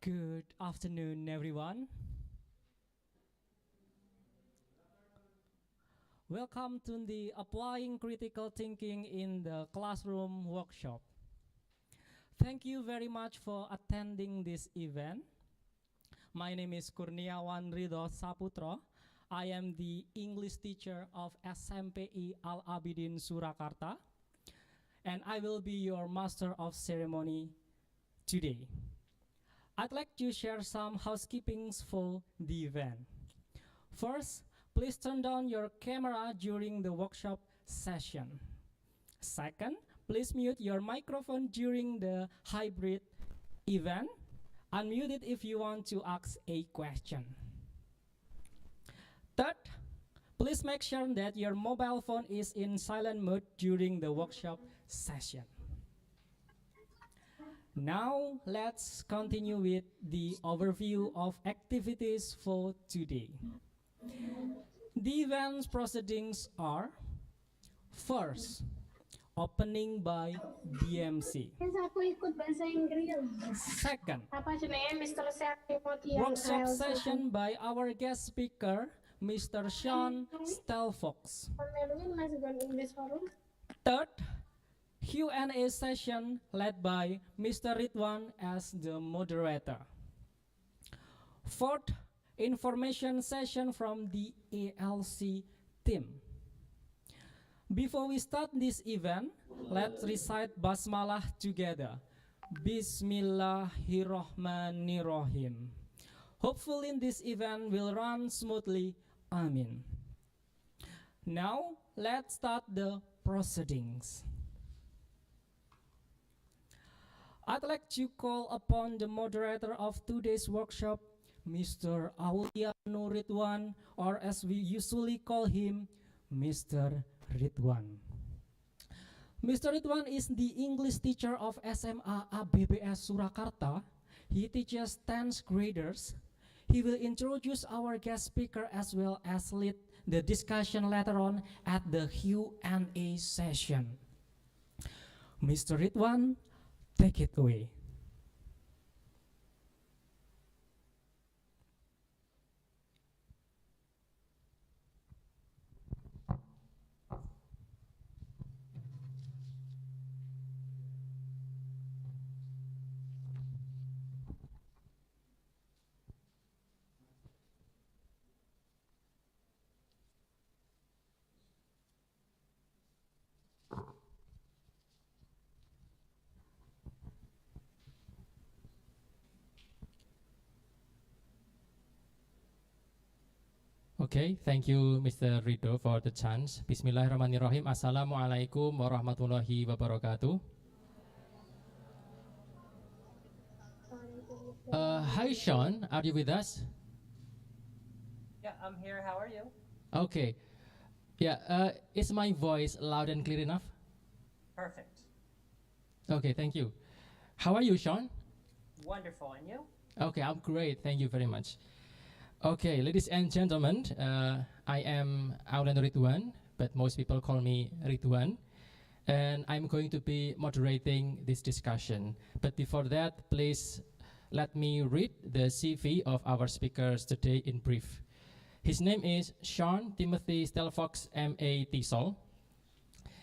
Good afternoon, everyone. Welcome to the Applying Critical Thinking in the Classroom workshop. Thank you very much for attending this event. My name is Kurniawan Ridho Saputra. I am the English teacher of SMPI Al Abidin Surakarta, and I will be your master of ceremony today. I'd like to share some housekeepings for the event. First, please turn down your camera during the workshop session. Second, please mute your microphone during the hybrid event. Unmute it if you want to ask a question. Third, please make sure that your mobile phone is in silent mode during the workshop session. Now, let's continue with the overview of activities for today. The event's proceedings are: first, opening by BMC. Second, workshop session by our guest speaker, Mr. Sean Stelfox. Third, Q&A session led by Mr. Ridwan as the moderator. Fourth, information session from the ALC team. Before we start this event, let's recite Basmalah together. Bismillahirrahmanirrahim. Hopefully this event will run smoothly. Amin. Now, let's start the proceedings. I'd like to call upon the moderator of today's workshop, Mr. Auliano Ridwan, or as we usually call him, Mr. Ridwan. Mr. Ridwan is the English teacher of SMA ABBS Surakarta. He teaches 10th graders. He will introduce our guest speaker as well as lead the discussion later on at the Q&A session. Mr. Ridwan, take it away. Okay, thank you, Mr. Ridho, for the chance. Bismillahirrahmanirrahim. Assalamualaikum warahmatullahi wabarakatuh. Hi, Sean. Are you with us? Yeah, I'm here. How are you? Okay. Yeah, is my voice loud and clear enough? Perfect. Okay, thank you. How are you, Sean? Wonderful. And you? Okay, I'm great. Thank you very much. Okay, ladies and gentlemen, I am Auliano Ridwan, but most people call me Ridwan, and I'm going to be moderating this discussion. But before that, please let me read the CV of our speakers today in brief. His name is Sean Timothy Stelfox, M.A. TESOL.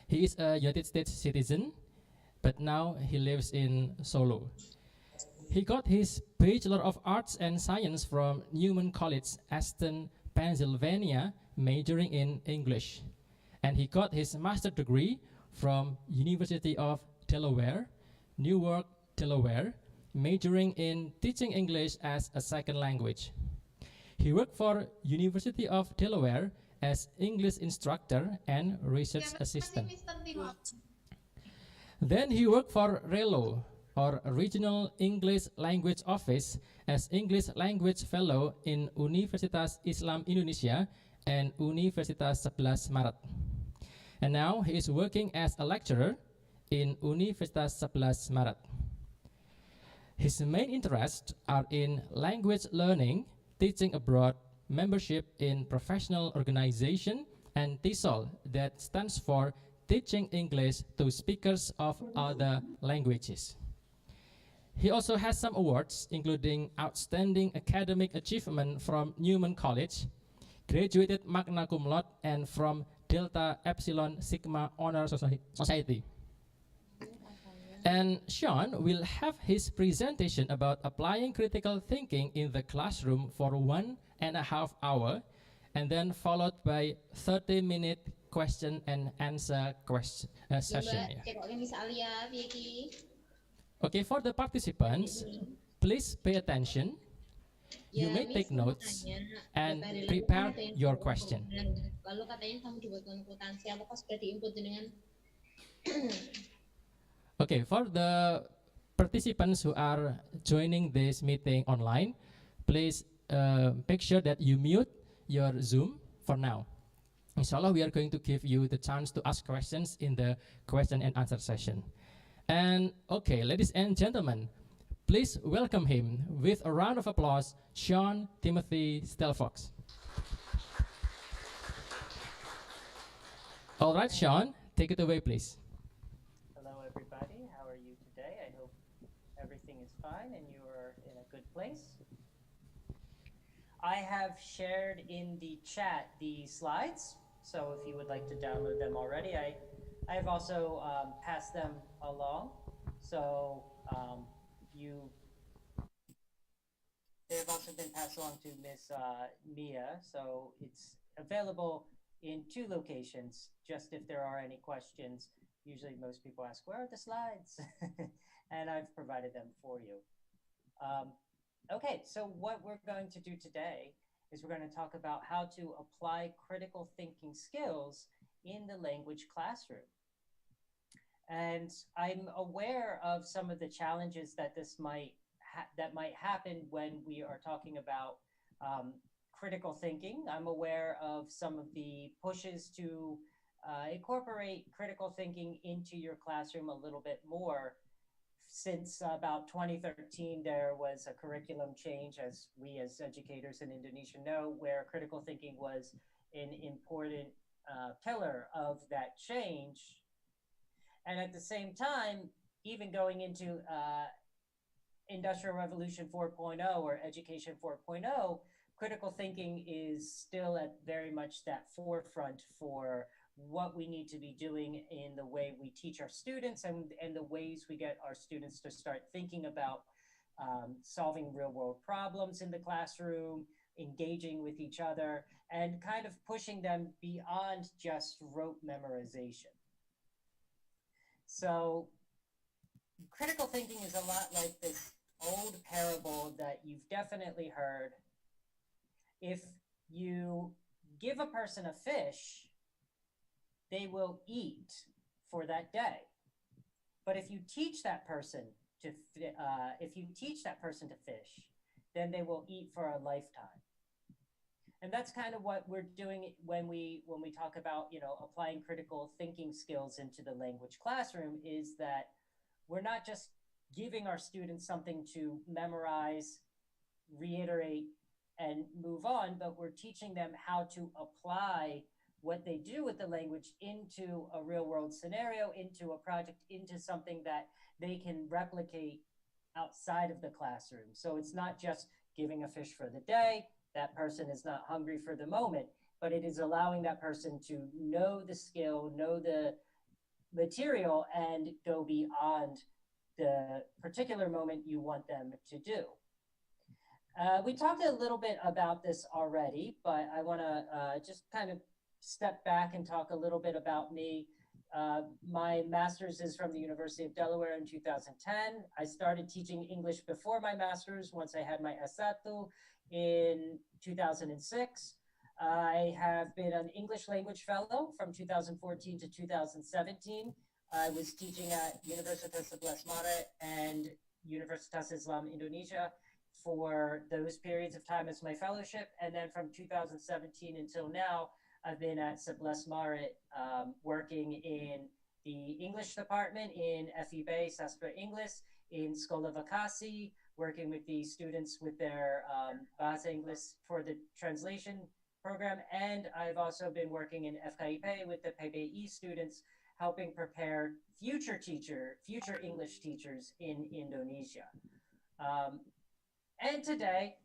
He is a United States citizen, but now he lives in Solo. He got his Bachelor of Arts and Science from Newman College, Aston, Pennsylvania, majoring in English. And he got his master's degree from University of Delaware, Newark, Delaware, majoring in teaching English as a second language. He worked for University of Delaware as English instructor and research assistant. Then he worked for RELO, or Regional English Language Office, as English Language Fellow in Universitas Islam Indonesia and Universitas 11 Maret. And now he is working as a lecturer in Universitas 11 Maret. His main interests are in language learning, teaching abroad, membership in professional organization, and TESOL, that stands for Teaching English to Speakers of Other Languages. He also has some awards, including Outstanding Academic Achievement from Newman College, graduated magna cum laude, and from Delta Epsilon Sigma Honor Society. And Sean will have his presentation about applying critical thinking in the classroom for 1.5 hours, and then followed by 30-minute question and answer session. Okay, for the participants, please pay attention. You may take notes and prepare your question. Lalu katanya kamu dibuatkan kwitansi, apakah sudah diinput dengan Okay, for the participants who are joining this meeting online, please make sure that you mute your Zoom for now. Inshallah, we are going to give you the chance to ask questions in the question and answer session. And okay, ladies and gentlemen, please welcome him with a round of applause, Sean Timothy Stelfox. All right, Sean, take it away, please. Hello, everybody. How are you today? I hope everything is fine and you are in a good place. I have shared in the chat the slides, so if you would like to download them already, I've also passed them along. So they've also been passed along to Miss Mia, so it's available in 2 locations, just if there are any questions. Usually most people ask, where are the slides? And I've provided them for you. Okay, so what we're going to do today is we're going to talk about how to apply critical thinking skills in the language classroom. And I'm aware of some of the challenges that this might happen when we are talking about critical thinking. I'm aware of some of the pushes to incorporate critical thinking into your classroom a little bit more. Since about 2013, there was a curriculum change, as we as educators in Indonesia know, where critical thinking was an important pillar of that change. And at the same time, even going into Industrial Revolution 4.0 or Education 4.0, critical thinking is still at very much that forefront for what we need to be doing in the way we teach our students and the ways we get our students to start thinking about solving real world problems in the classroom, engaging with each other, and kind of pushing them beyond just rote memorization. So critical thinking is a lot like this old parable that you've definitely heard. If you give a person a fish, they will eat for that day. But if you teach that person to fish, then they will eat for a lifetime. And that's kind of what we're doing when we talk about, applying critical thinking skills into the language classroom, is that we're not just giving our students something to memorize, reiterate, and move on, but we're teaching them how to apply what they do with the language into a real world scenario, into a project, into something that they can replicate outside of the classroom. So it's not just giving a fish for the day, that person is not hungry for the moment, but it is allowing that person to know the skill, know the material, and go beyond the particular moment you want them to do. We talked a little bit about this already, but I want to just kind of step back and talk a little bit about me. My master's is from the University of Delaware in 2010. I started teaching English before my master's, once I had my S1 in 2006. I have been an English language fellow from 2014 to 2017. I was teaching at Universitas 11 Maret and Universitas Islam Indonesia for those periods of time as my fellowship. And then from 2017 until now, I've been at 11 Maret working in the English department in FIB Sastra English, in Sekolah Vokasi, working with the students with their Bahasa English for the translation program. And I've also been working in FKIP with the PBI students, helping prepare future English teachers in Indonesia. And today,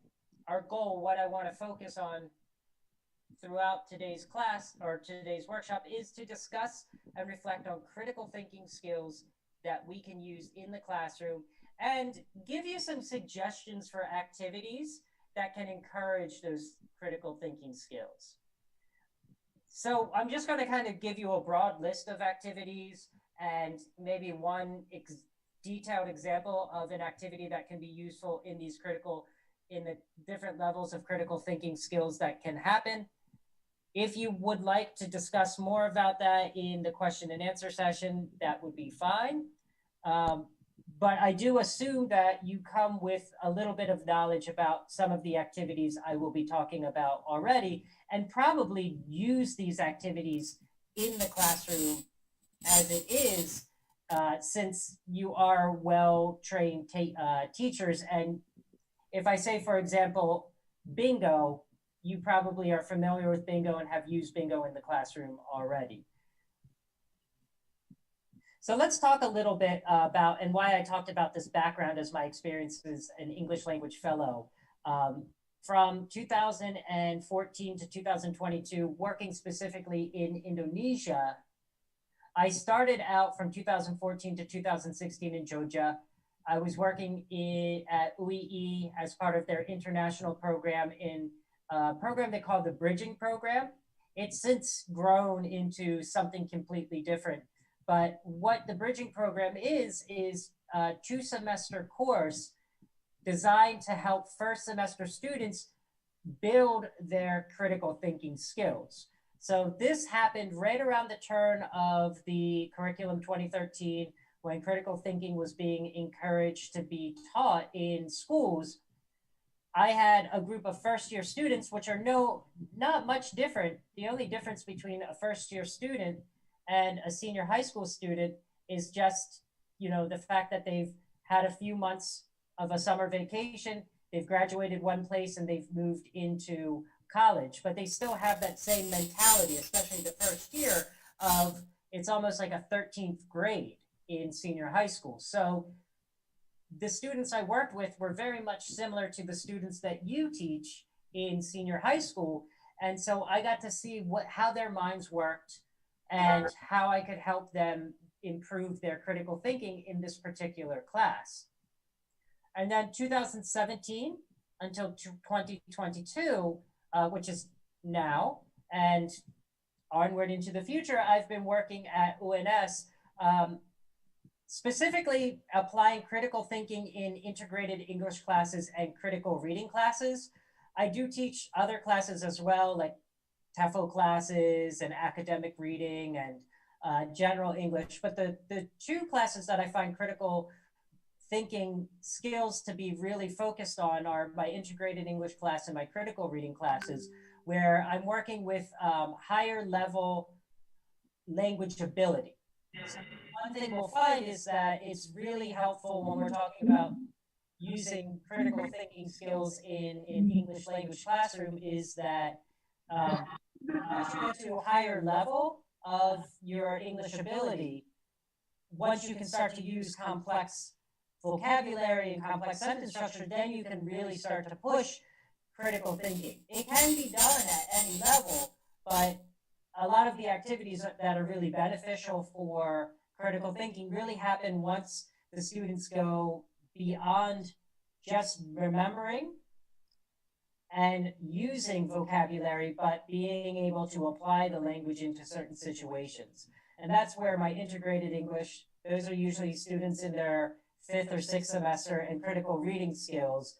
our goal, what I want to focus on throughout today's class or today's workshop, is to discuss and reflect on critical thinking skills that we can use in the classroom and give you some suggestions for activities that can encourage those critical thinking skills. So I'm just going to kind of give you a broad list of activities and maybe one detailed example of an activity that can be useful in the different levels of critical thinking skills that can happen. If you would like to discuss more about that in the question and answer session, that would be fine. But I do assume that you come with a little bit of knowledge about some of the activities I will be talking about already, and probably use these activities in the classroom as it is, since you are well-trained teachers. And if I say, for example, bingo, you probably are familiar with bingo and have used bingo in the classroom already. So let's talk a little bit about, and why I talked about this background as my experience as an English language fellow. From 2014 to 2022, working specifically in Indonesia, I started out from 2014 to 2016 in Jogja. I was working at UII as part of their international program in a program they call the Bridging Program. It's since grown into something completely different. But what the Bridging Program is a 2-semester course designed to help first semester students build their critical thinking skills. So this happened right around the turn of the curriculum 2013, when critical thinking was being encouraged to be taught in schools. I had a group of first-year students, which are not much different. The only difference between a first-year student and a senior high school student is just, the fact that they've had a few months of a summer vacation, they've graduated one place and they've moved into college, but they still have that same mentality, especially the first year of, it's almost like a 13th grade in senior high school. So the students I worked with were very much similar to the students that you teach in senior high school. And so I got to see how their minds worked and how I could help them improve their critical thinking in this particular class. And then 2017 until 2022, which is now, and onward into the future, I've been working at UNS, specifically applying critical thinking in integrated English classes and critical reading classes. I do teach other classes as well, like TEFL classes and academic reading and general English. But the 2 classes that I find critical thinking skills to be really focused on are my integrated English class and my critical reading classes, where I'm working with higher level language ability. So one thing we'll find is that it's really helpful when we're talking about using critical thinking skills in English language classroom is that as you get to a higher level of your English ability, once you can start to use complex vocabulary and complex sentence structure, then you can really start to push critical thinking. It can be done at any level, but a lot of the activities that are really beneficial for critical thinking really happen once the students go beyond just remembering and using vocabulary, but being able to apply the language into certain situations. And that's where my integrated English, those are usually students in their 5th or 6th semester, and critical reading skills,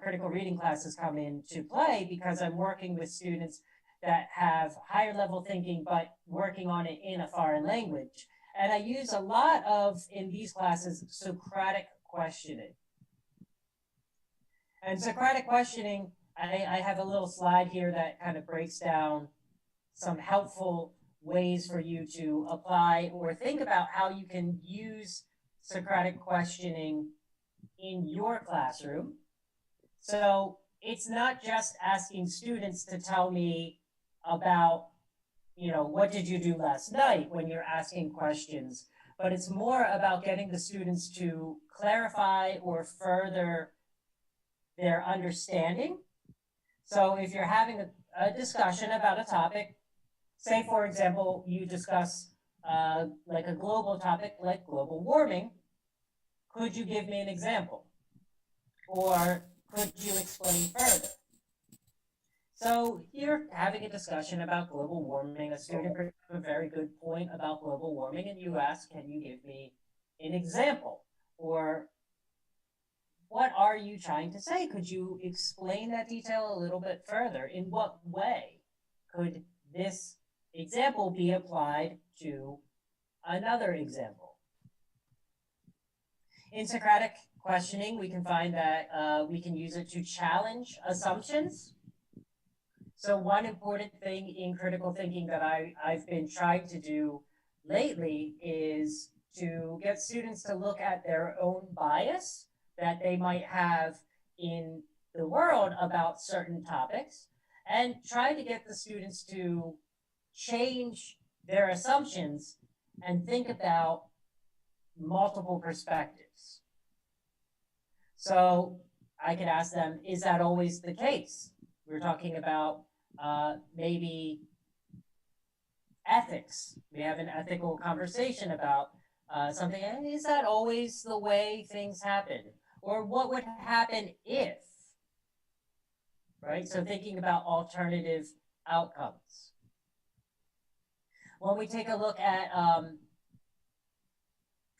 critical reading classes come into play, because I'm working with students that have higher level thinking, but working on it in a foreign language. And I use a lot of, in these classes, Socratic questioning. And Socratic questioning, I have a little slide here that kind of breaks down some helpful ways for you to apply or think about how you can use Socratic questioning in your classroom. So it's not just asking students to tell me about what did you do last night when you're asking questions, but it's more about getting the students to clarify or further their understanding. So if you're having a discussion about a topic, say, for example, you discuss like a global topic like global warming, could you give me an example? Or could you explain further? So you're having a discussion about global warming. A student brings up a very good point about global warming, and you ask, can you give me an example? Or what are you trying to say? Could you explain that detail a little bit further? In what way could this example be applied to another example? In Socratic questioning, we can find that we can use it to challenge assumptions. So one important thing in critical thinking that I've been trying to do lately is to get students to look at their own bias that they might have in the world about certain topics, and try to get the students to change their assumptions and think about multiple perspectives. So I could ask them, is that always the case? We're talking about maybe ethics. We have an ethical conversation about something. Is that always the way things happen? Or what would happen if? Right? So thinking about alternative outcomes. When we take a look at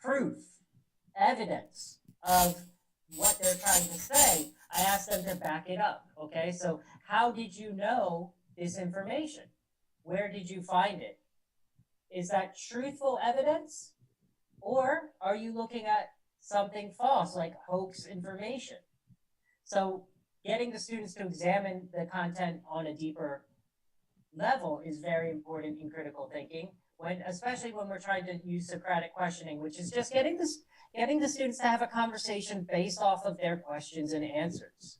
proof, evidence of what they're trying to say, I asked them to back it up. Okay, so how did you know this information? Where did you find it? Is that truthful evidence? Or are you looking at something false, like hoax information? So getting the students to examine the content on a deeper level is very important in critical thinking, especially when we're trying to use Socratic questioning, which is just getting the students to have a conversation based off of their questions and answers.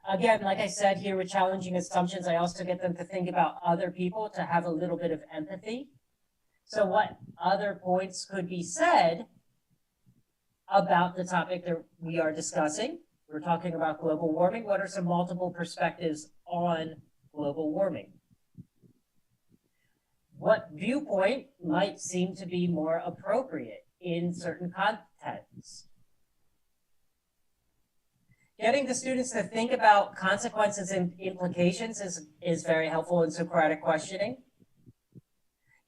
Again, like I said here with challenging assumptions, I also get them to think about other people, to have a little bit of empathy. So what other points could be said about the topic that we are discussing? We're talking about global warming. What are some multiple perspectives on global warming? What viewpoint might seem to be more appropriate in certain contexts? Getting the students to think about consequences and implications is very helpful in Socratic questioning.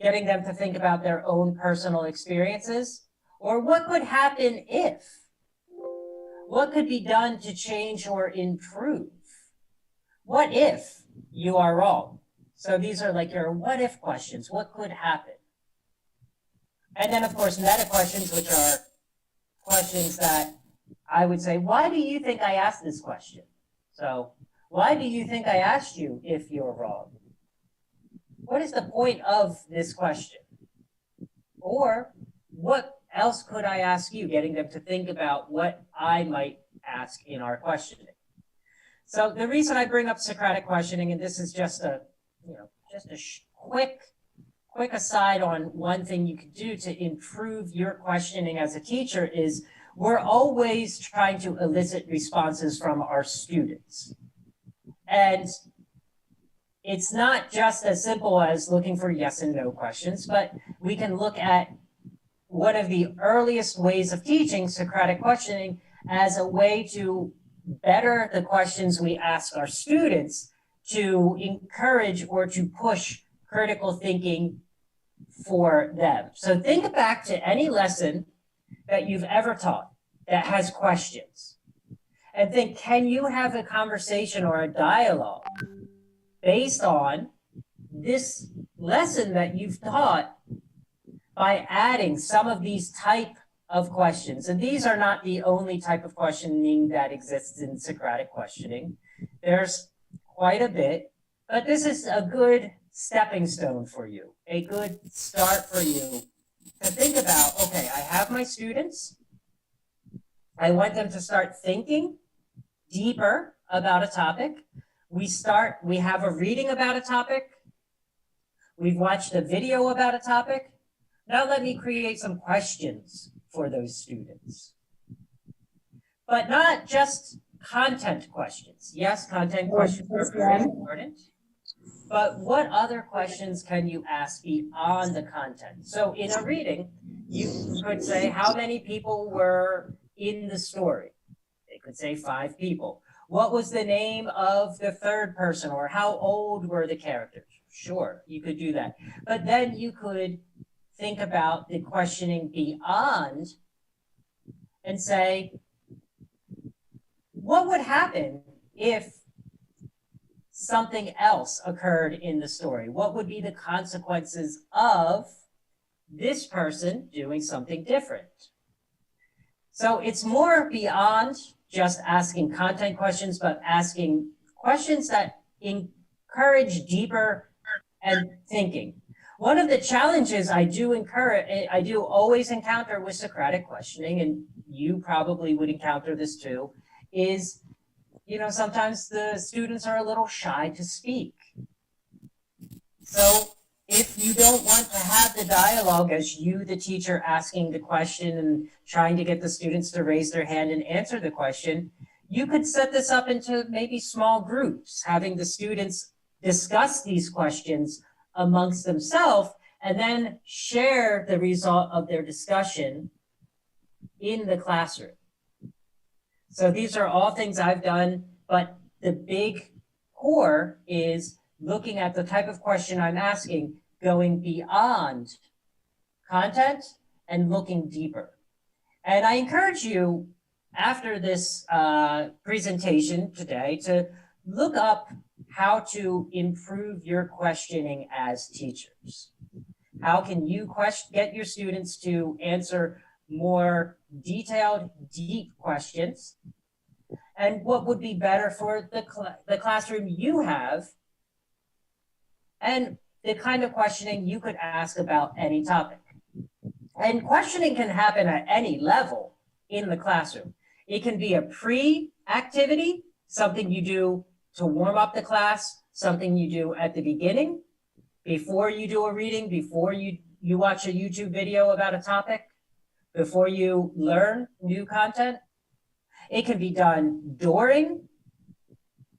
Getting them to think about their own personal experiences, or what could happen if? What could be done to change or improve? What if you are wrong? So these are like your what if questions. What could happen? And then, of course, meta questions, which are questions that I would say, why do you think I asked this question? So why do you think I asked you if you're wrong? What is the point of this question? Or what else could I ask you? Getting them to think about what I might ask in our questioning. So the reason I bring up Socratic questioning, and this is just a quick aside on one thing you could do to improve your questioning as a teacher, is we're always trying to elicit responses from our students. And it's not just as simple as looking for yes and no questions, but we can look at one of the earliest ways of teaching, Socratic questioning, as a way to better the questions we ask our students, to encourage or to push critical thinking for them. So think back to any lesson that you've ever taught that has questions, and think, can you have a conversation or a dialogue based on this lesson that you've taught by adding some of these type of questions? And these are not the only type of questioning that exists in Socratic questioning. There's quite a bit, but this is a good stepping stone for you, a good start for you to think about, okay, I have my students. I want them to start thinking deeper about a topic. We have a reading about a topic. We've watched a video about a topic. Now let me create some questions for those students. But not just content questions. Yes, content questions are very important. But what other questions can you ask beyond the content? So in a reading, you could say, how many people were in the story? They could say 5 people. What was the name of the third person, or how old were the characters? Sure, you could do that. But then you could think about the questioning beyond and say, what would happen if something else occurred in the story? What would be the consequences of this person doing something different? So it's more beyond just asking content questions, but asking questions that encourage deeper and thinking. One of the challenges I do always encounter with Socratic questioning, and you probably would encounter this too, is, sometimes the students are a little shy to speak. So if you don't want to have the dialogue as you, the teacher, asking the question and trying to get the students to raise their hand and answer the question, you could set this up into maybe small groups, having the students discuss these questions amongst themselves and then share the result of their discussion in the classroom. So these are all things I've done, but the big core is looking at the type of question I'm asking, going beyond content and looking deeper. And I encourage you, after this presentation today, to look up how to improve your questioning as teachers. How can you get your students to answer more detailed, deep questions? And what would be better for the classroom you have, and the kind of questioning you could ask about any topic. And questioning can happen at any level in the classroom. It can be a pre-activity, something you do to warm up the class, something you do at the beginning, before you do a reading, before you watch a YouTube video about a topic, before you learn new content. It can be done during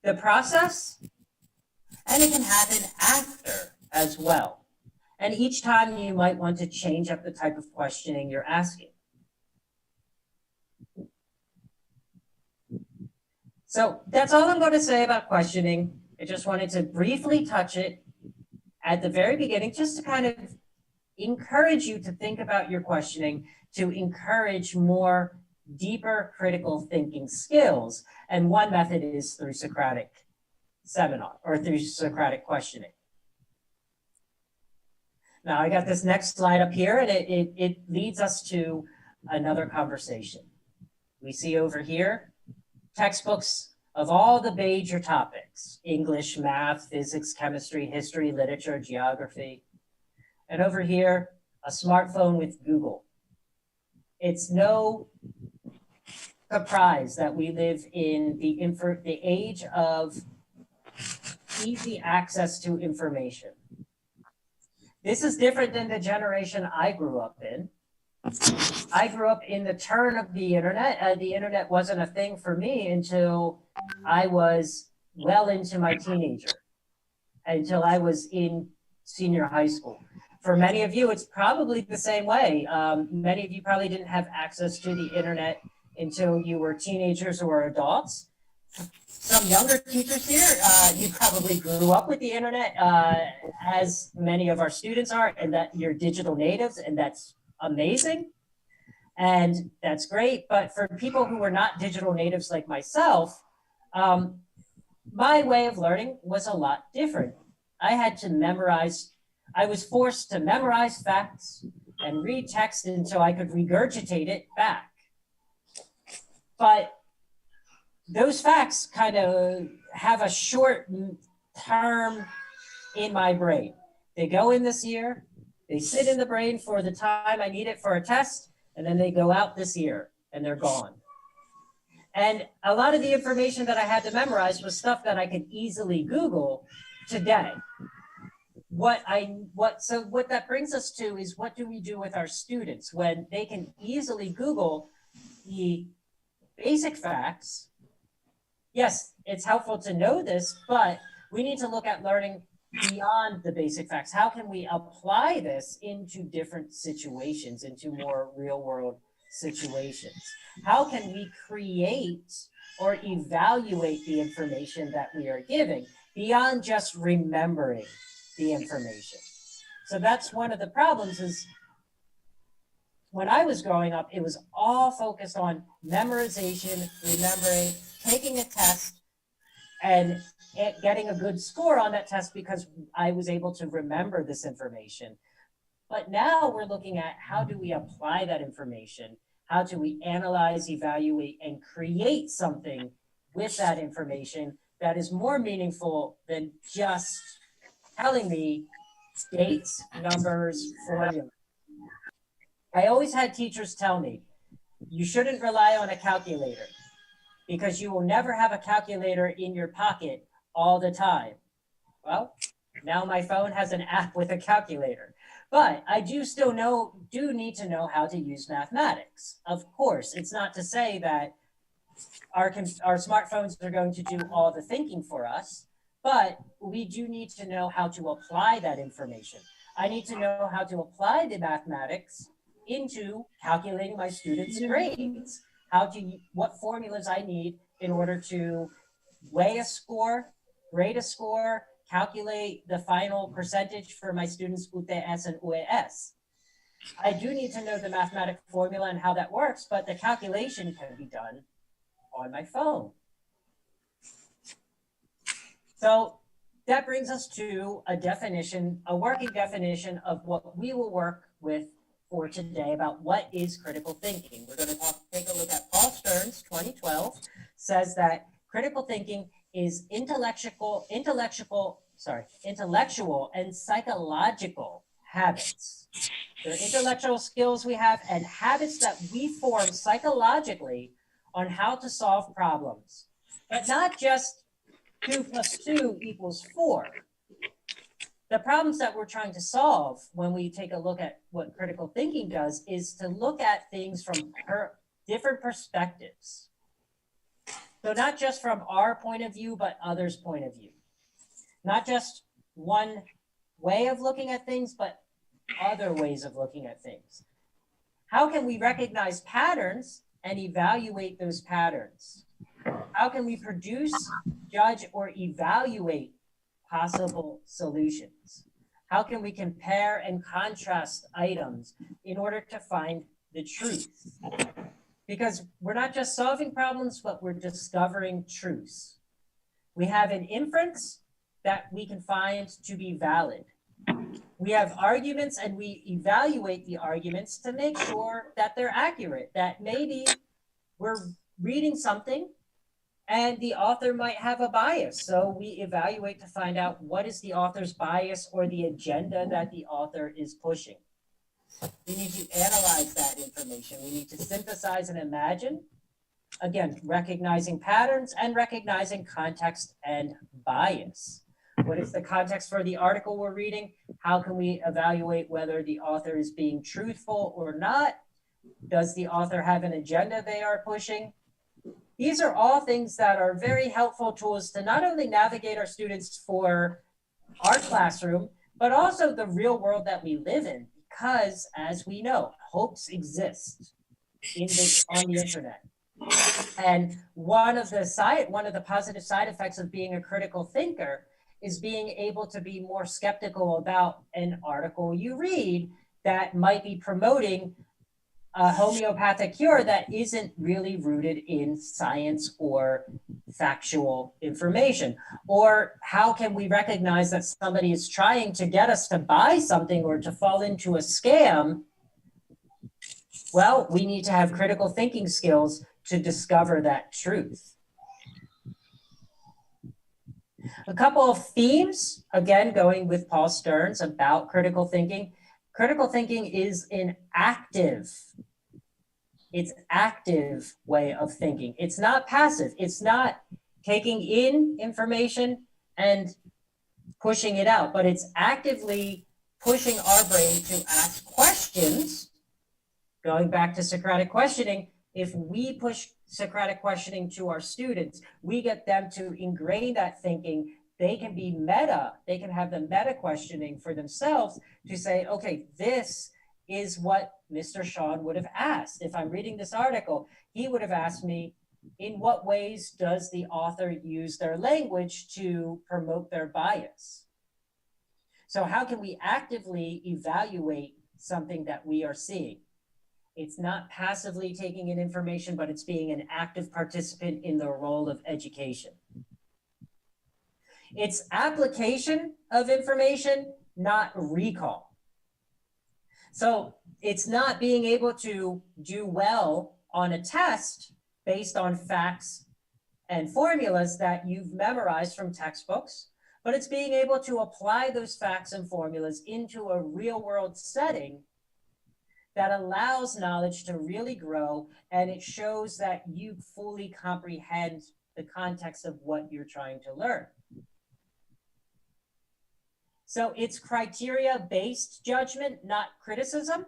the process, and it can happen after as well. And each time you might want to change up the type of questioning you're asking. So that's all I'm going to say about questioning. I just wanted to briefly touch it at the very beginning, just to kind of encourage you to think about your questioning, to encourage more deeper critical thinking skills. And one method is through Socratic seminar or through Socratic questioning. Now I got this next slide up here, and it leads us to another conversation. We see over here textbooks of all the major topics: English, math, physics, chemistry, history, literature, geography. And over here, a smartphone with Google. It's no surprise that we live in the age of easy access to information. This is different than the generation I grew up in. I grew up in the turn of the internet. The internet wasn't a thing for me until I was well into my teenager, until I was in senior high school. For many of you, it's probably the same way. Many of you probably didn't have access to the internet until you were teenagers or adults. Some younger teachers here, you probably grew up with the internet, as many of our students are, and that you're digital natives, and that's amazing. And that's great. But for people who were not digital natives like myself, my way of learning was a lot different. I had to memorize. I was forced to memorize facts and read text until I could regurgitate it back. But those facts kind of have a short term in my brain. They go in this ear, they sit in the brain for the time I need it for a test, and then they go out this ear and they're gone. And a lot of the information that I had to memorize was stuff that I could easily Google today. what that brings us to is, what do we do with our students when they can easily Google the basic facts? Yes, it's helpful to know this, but we need to look at learning beyond the basic facts. How can we apply this into different situations, into more real world situations? How can we create or evaluate the information that we are giving beyond just remembering the information? So that's one of the problems. Is when I was growing up, it was all focused on memorization, remembering, taking a test, and getting a good score on that test because I was able to remember this information. But now we're looking at, how do we apply that information? How do we analyze, evaluate, and create something with that information that is more meaningful than just telling me dates, numbers, formulas? I always had teachers tell me, you shouldn't rely on a calculator because you will never have a calculator in your pocket all the time. Well, now my phone has an app with a calculator, but I do need to know how to use mathematics. Of course, it's not to say that our smartphones are going to do all the thinking for us, but we do need to know how to apply that information. I need to know how to apply the mathematics into calculating my students' grades, what formulas I need in order to weigh a score, grade a score, calculate the final percentage for my students' UTS and UES. I do need to know the mathematical formula and how that works, but the calculation can be done on my phone. So that brings us to a working definition of what we will work with for today about what is critical thinking. We're going to take a look at Paul Stern's 2012 says that critical thinking is intellectual and psychological habits. They're intellectual skills we have and habits that we form psychologically on how to solve problems, but not just 2 + 2 = 4. The problems that we're trying to solve when we take a look at what critical thinking does is to look at things from different perspectives. So not just from our point of view, but others' point of view. Not just one way of looking at things, but other ways of looking at things. How can we recognize patterns and evaluate those patterns? How can we produce, judge, or evaluate possible solutions? How can we compare and contrast items in order to find the truth? Because we're not just solving problems, but we're discovering truths. We have an inference that we can find to be valid. We have arguments and we evaluate the arguments to make sure that they're accurate, that maybe we're reading something and the author might have a bias. So we evaluate to find out what is the author's bias or the agenda that the author is pushing. We need to analyze that information. We need to synthesize and imagine. Again, recognizing patterns and recognizing context and bias. What is the context for the article we're reading? How can we evaluate whether the author is being truthful or not? Does the author have an agenda they are pushing? These are all things that are very helpful tools to not only navigate our students for our classroom, but also the real world that we live in. Because, as we know, hoax exists on the internet. And one of the positive side effects of being a critical thinker is being able to be more skeptical about an article you read that might be promoting a homeopathic cure that isn't really rooted in science or factual information. Or how can we recognize that somebody is trying to get us to buy something or to fall into a scam? Well, we need to have critical thinking skills to discover that truth. A couple of themes, again, going with Paul Stearns about critical thinking. Critical thinking is an active way of thinking. It's not passive. It's not taking in information and pushing it out, but it's actively pushing our brain to ask questions. Going back to Socratic questioning, if we push Socratic questioning to our students, we get them to ingrain that thinking. They can be meta, they can have the meta questioning for themselves to say, okay, this is what Mr. Sean would have asked. If I'm reading this article, he would have asked me, in what ways does the author use their language to promote their bias? So how can we actively evaluate something that we are seeing? It's not passively taking in information, but it's being an active participant in the role of education. It's application of information, not recall. So it's not being able to do well on a test based on facts and formulas that you've memorized from textbooks, but it's being able to apply those facts and formulas into a real world setting that allows knowledge to really grow, and it shows that you fully comprehend the context of what you're trying to learn. So it's criteria-based judgment, not criticism.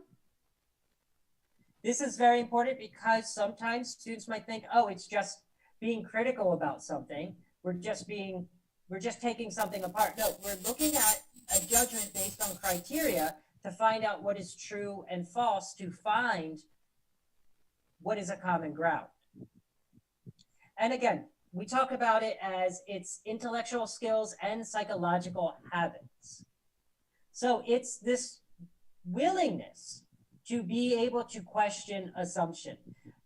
This is very important because sometimes students might think, oh, it's just being critical about something. We're just taking something apart. No, we're looking at a judgment based on criteria to find out what is true and false, to find what is a common ground. And again, we talk about it as its intellectual skills and psychological habits. So it's this willingness to be able to question assumption.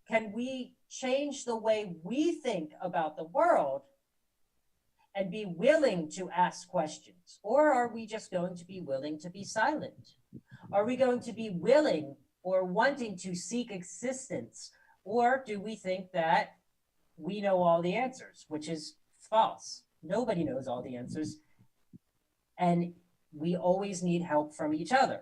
Can we change the way we think about the world and be willing to ask questions? Or are we just going to be willing to be silent? Are we going to be willing or wanting to seek existence? Or do we think that we know all the answers, which is false? Nobody knows all the answers. And we always need help from each other.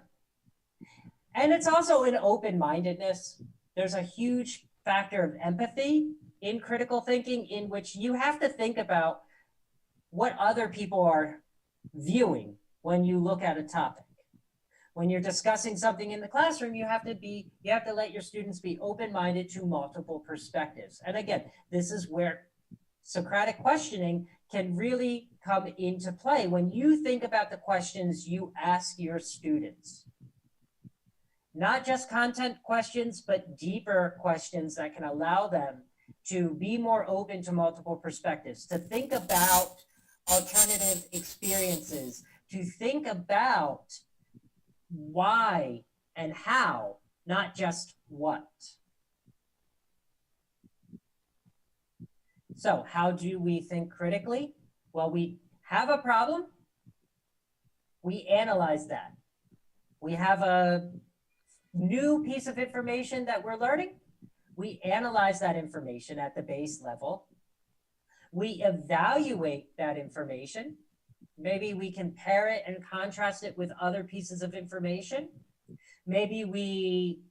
And it's also an open-mindedness. There's a huge factor of empathy in critical thinking, in which you have to think about what other people are viewing when you look at a topic. When you're discussing something in the classroom, you have to let your students be open-minded to multiple perspectives. And again, this is where Socratic questioning can really come into play. When you think about the questions you ask your students, not just content questions, but deeper questions that can allow them to be more open to multiple perspectives, to think about alternative experiences, to think about why and how, not just what. So how do we think critically? Well, we have a problem, we analyze that. We have a new piece of information that we're learning, we analyze that information at the base level. We evaluate that information. Maybe we compare it and contrast it with other pieces of information. Maybe we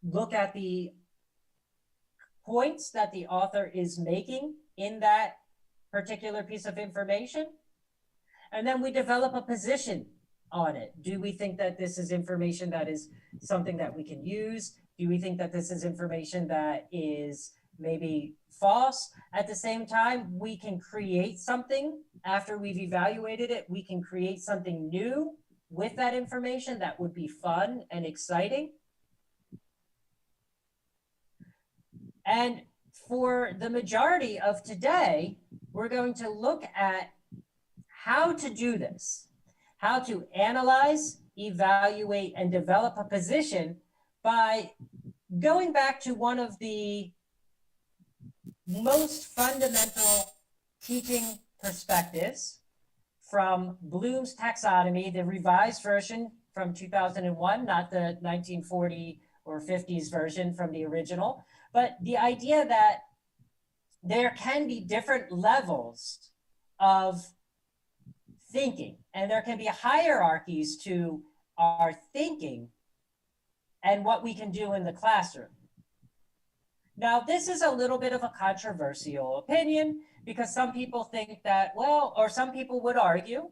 look at the points that the author is making in that particular piece of information. And then we develop a position on it. Do we think that this is information that is something that we can use? Do we think that this is information that is maybe false? At the same time, we can create something after we've evaluated it. We can create something new with that information that would be fun and exciting. And for the majority of today, we're going to look at how to do this, how to analyze, evaluate, and develop a position by going back to one of the most fundamental teaching perspectives from Bloom's Taxonomy, the revised version from 2001, not the 1940 or 50s version from the original, but the idea that there can be different levels of thinking, and there can be hierarchies to our thinking and what we can do in the classroom. Now, this is a little bit of a controversial opinion because some people think that, well, or some people would argue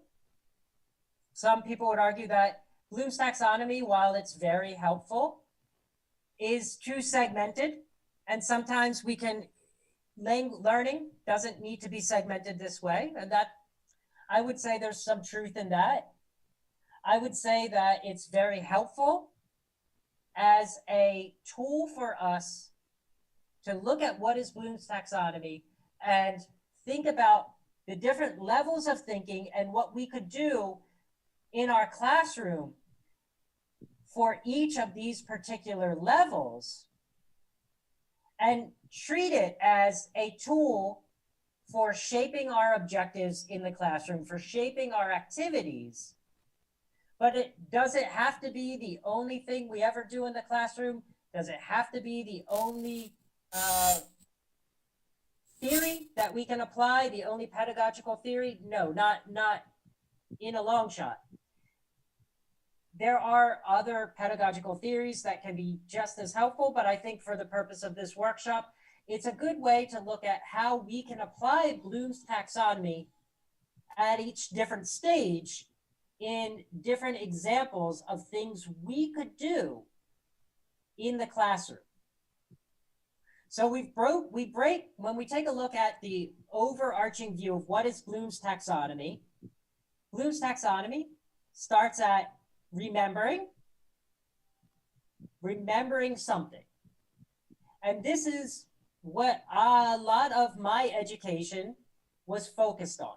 some people would argue that Bloom's taxonomy, while it's very helpful, is too segmented. And sometimes we can, learning doesn't need to be segmented this way. And that, I would say there's some truth in that. I would say that it's very helpful as a tool for us to look at what is Bloom's taxonomy and think about the different levels of thinking and what we could do in our classroom for each of these particular levels, and treat it as a tool for shaping our objectives in the classroom, for shaping our activities. But does it have to be the only thing we ever do in the classroom? Does it have to be the only theory that we can apply, the only pedagogical theory? No, not in a long shot. There are other pedagogical theories that can be just as helpful, but I think for the purpose of this workshop, it's a good way to look at how we can apply Bloom's taxonomy at each different stage in different examples of things we could do in the classroom. So when we take a look at the overarching view of what is Bloom's taxonomy starts at remembering something. And this is what a lot of my education was focused on.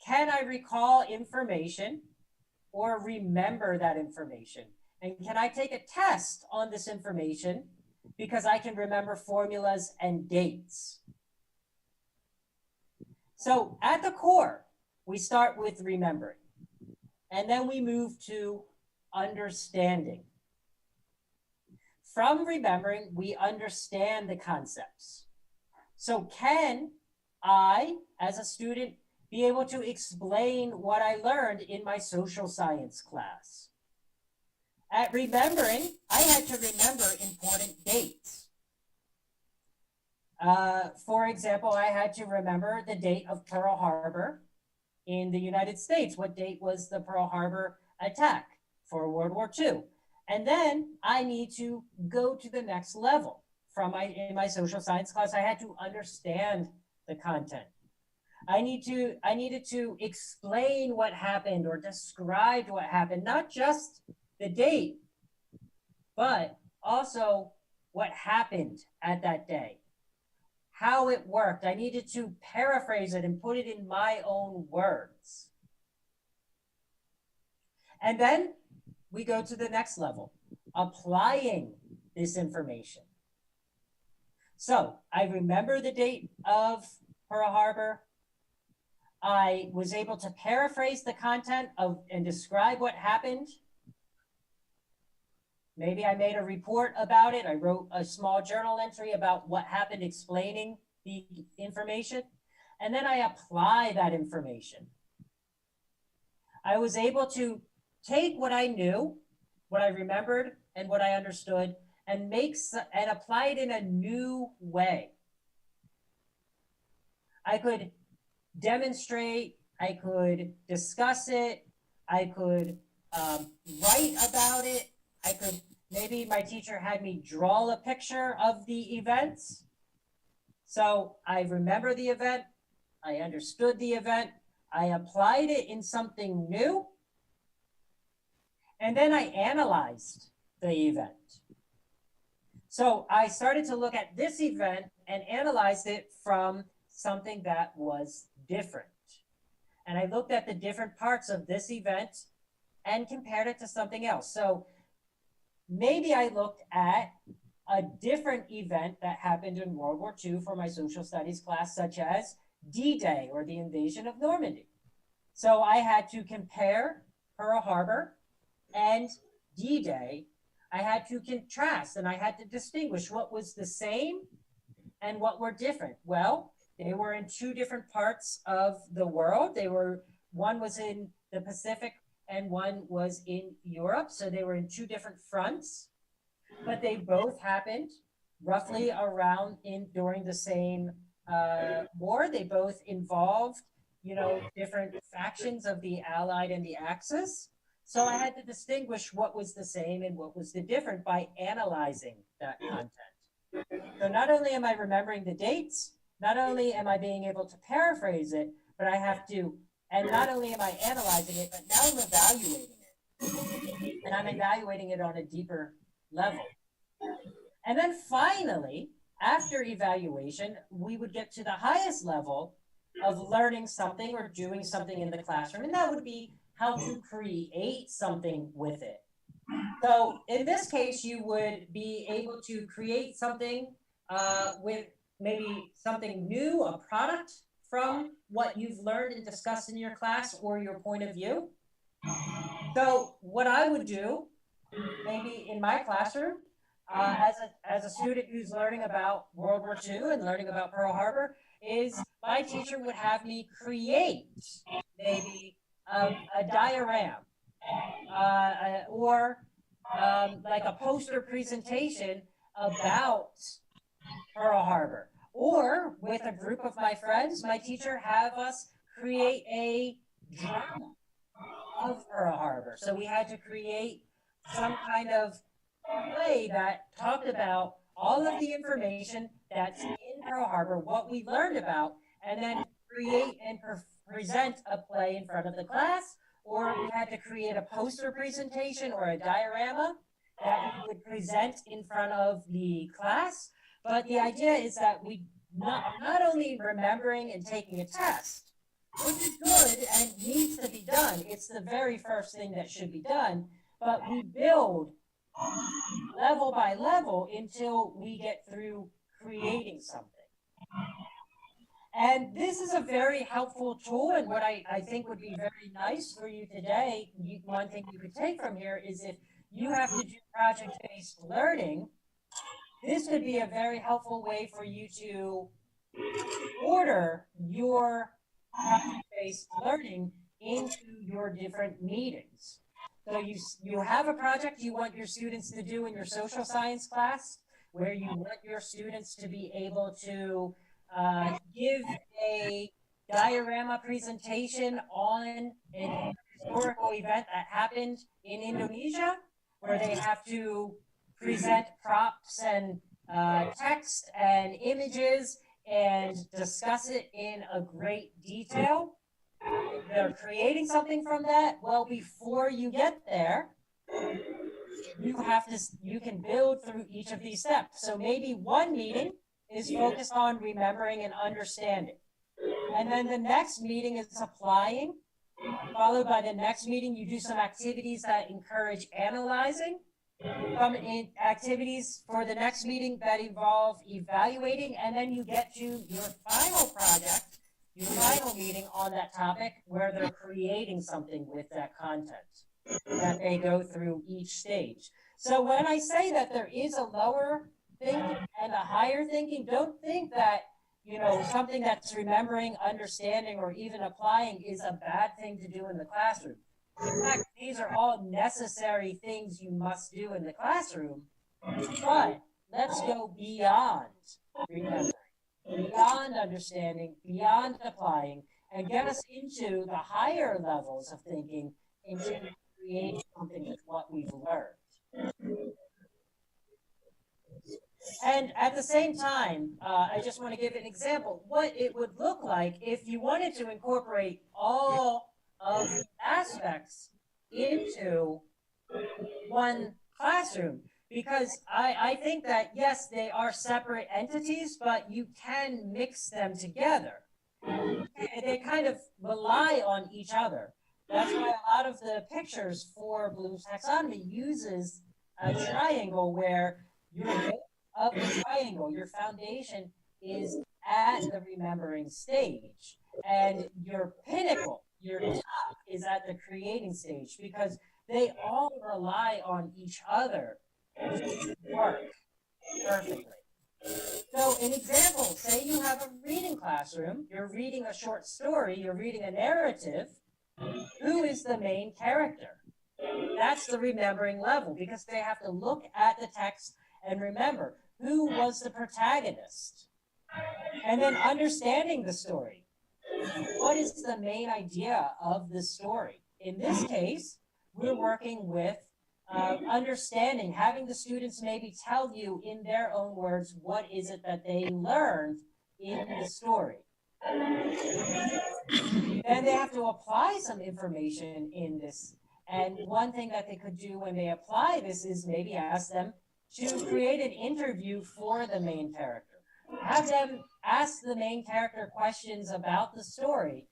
Can I recall information or remember that information? And can I take a test on this information because I can remember formulas and dates? So at the core, we start with remembering. And then we move to understanding. From remembering, we understand the concepts. So can I, as a student, be able to explain what I learned in my social science class? At remembering, I had to remember important dates. For example, I had to remember the date of Pearl Harbor in the United States. What date was the Pearl Harbor attack for World War II? And then I need to go to the next level. In my social science class, I had to understand the content. I needed to explain what happened or describe what happened, not just the date, but also what happened at that day, how it worked. I needed to paraphrase it and put it in my own words. And then we go to the next level, applying this information. So I remember the date of Pearl Harbor. I was able to paraphrase the content and describe what happened. Maybe I made a report about it. I wrote a small journal entry about what happened, explaining the information. And then I apply that information. I was able to take what I knew, what I remembered, and what I understood, and apply it in a new way. I could demonstrate, I could discuss it, I could write about it, maybe my teacher had me draw a picture of the events. So I remember the event, I understood the event, I applied it in something new, and then I analyzed the event. So I started to look at this event and analyzed it from something that was different. And I looked at the different parts of this event and compared it to something else. So maybe I looked at a different event that happened in World War II for my social studies class, such as D-Day or the invasion of Normandy. So I had to compare Pearl Harbor and D-Day. I had to contrast and I had to distinguish what was the same and what were different. Well, they were in two different parts of the world. One was in the Pacific and one was in Europe. So they were in two different fronts, but they both happened roughly around during the same war. They both involved different factions of the Allied and the Axis. So I had to distinguish what was the same and what was the different by analyzing that content. So not only am I remembering the dates, not only am I being able to paraphrase it, but I have to, and not only am I analyzing it, but now I'm evaluating it. And I'm evaluating it on a deeper level. And then finally, after evaluation, we would get to the highest level of learning something or doing something in the classroom. And that would be how to create something with it. So in this case, you would be able to create something with maybe something new, a product from what you've learned and discussed in your class or your point of view. So what I would do, maybe in my classroom, as a student who's learning about World War II and learning about Pearl Harbor, is my teacher would have me create maybe a diagram or like a poster presentation about Pearl Harbor. Or with a group of my friends, my teacher have us create a drama of Pearl Harbor. So we had to create some kind of play that talked about all of the information that's in Pearl Harbor, what we learned about, and then create and present a play in front of the class. Or we had to create a poster presentation or a diorama that we would present in front of the class. But the idea is that we not only remembering and taking a test, which is good and needs to be done, it's the very first thing that should be done, but we build level by level until we get through creating something. And this is a very helpful tool, and what I think would be very nice for you today, one thing you could take from here is if you have to do project-based learning, this could be a very helpful way for you to order your project-based learning into your different meetings. So you have a project you want your students to do in your social science class, where you want your students to be able to give a diorama presentation on an historical event that happened in Indonesia, where they have to present props and text and images and discuss it in a great detail. They're creating something from that. Well, before you get there, you can build through each of these steps. So maybe one meeting is focused on remembering and understanding. And then the next meeting is applying, followed by the next meeting, you do some activities that encourage analyzing, some activities for the next meeting that involve evaluating, and then you get to your final project, your final meeting on that topic, where they're creating something with that content that they go through each stage. So when I say that there is a lower thinking and a higher thinking, don't think that something that's remembering, understanding, or even applying is a bad thing to do in the classroom. In fact, these are all necessary things you must do in the classroom, but let's go beyond remembering, beyond understanding, beyond applying, and get us into the higher levels of thinking, into creating something with what we've learned. And at the same time, I just want to give an example, what it would look like if you wanted to incorporate all of the aspects into one classroom. Because I think that, yes, they are separate entities, but you can mix them together. They kind of rely on each other. That's why a lot of the pictures for Bloom's taxonomy uses a triangle where your base of the triangle, your foundation is at the remembering stage, and your pinnacle, your top, is at the creating stage, because they all rely on each other to work perfectly. So an example, say you have a reading classroom, you're reading a short story, you're reading a narrative. Who is the main character? That's the remembering level, because they have to look at the text and remember who was the protagonist. And then understanding the story. what is the main idea of the story? In this case, we're working with understanding, having the students maybe tell you in their own words, what is it that they learned in the story. Then they have to apply some information in this. And one thing that they could do when they apply this is maybe ask them to create an interview for the main character. Have them ask the main character questions about the story.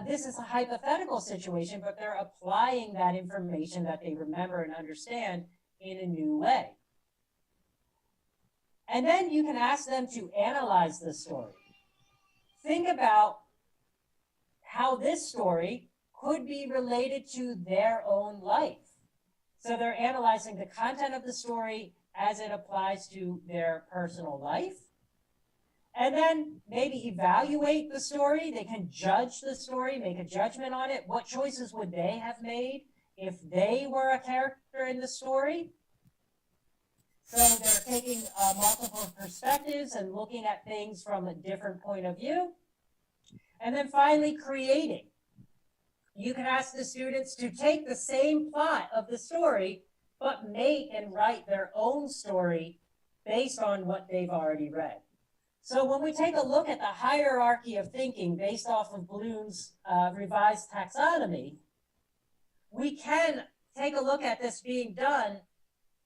This is a hypothetical situation, but they're applying that information that they remember and understand in a new way. And then you can ask them to analyze the story. Think about how this story could be related to their own life. So they're analyzing the content of the story as it applies to their personal life. And then maybe evaluate the story. They can judge the story, make a judgment on it. What choices would they have made if they were a character in the story? So they're taking multiple perspectives and looking at things from a different point of view. And then finally, creating. You can ask the students to take the same plot of the story, but make and write their own story based on what they've already read. So when we take a look at the hierarchy of thinking based off of Bloom's revised taxonomy, we can take a look at this being done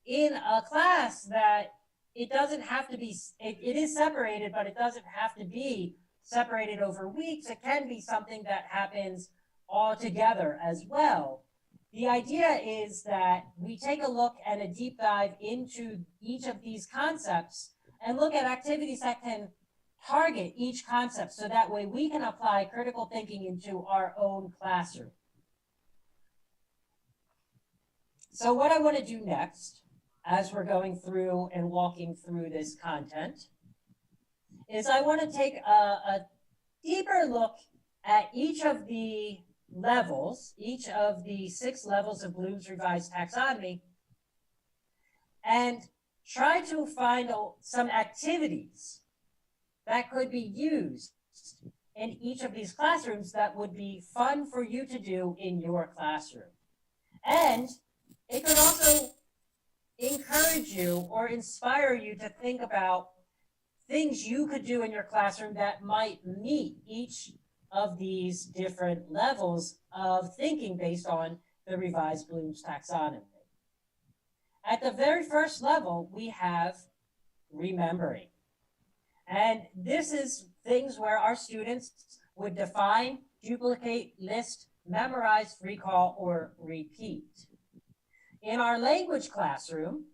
in a class that it doesn't have to be, it is separated, but it doesn't have to be separated over weeks. It can be something that happens all together as well. The idea is that we take a look and a deep dive into each of these concepts and look at activities that can target each concept so that way we can apply critical thinking into our own classroom. So what I want to do next, as we're going through and walking through this content, is I want to take a deeper look at each of the levels, each of the 6 levels of Bloom's revised taxonomy, and try to find some activities that could be used in each of these classrooms that would be fun for you to do in your classroom. And it could also encourage you or inspire you to think about things you could do in your classroom that might meet each of these different levels of thinking based on the revised Bloom's taxonomy. At the very first level, we have remembering. And this is things where our students would define, duplicate, list, memorize, recall, or repeat. In our language classroom,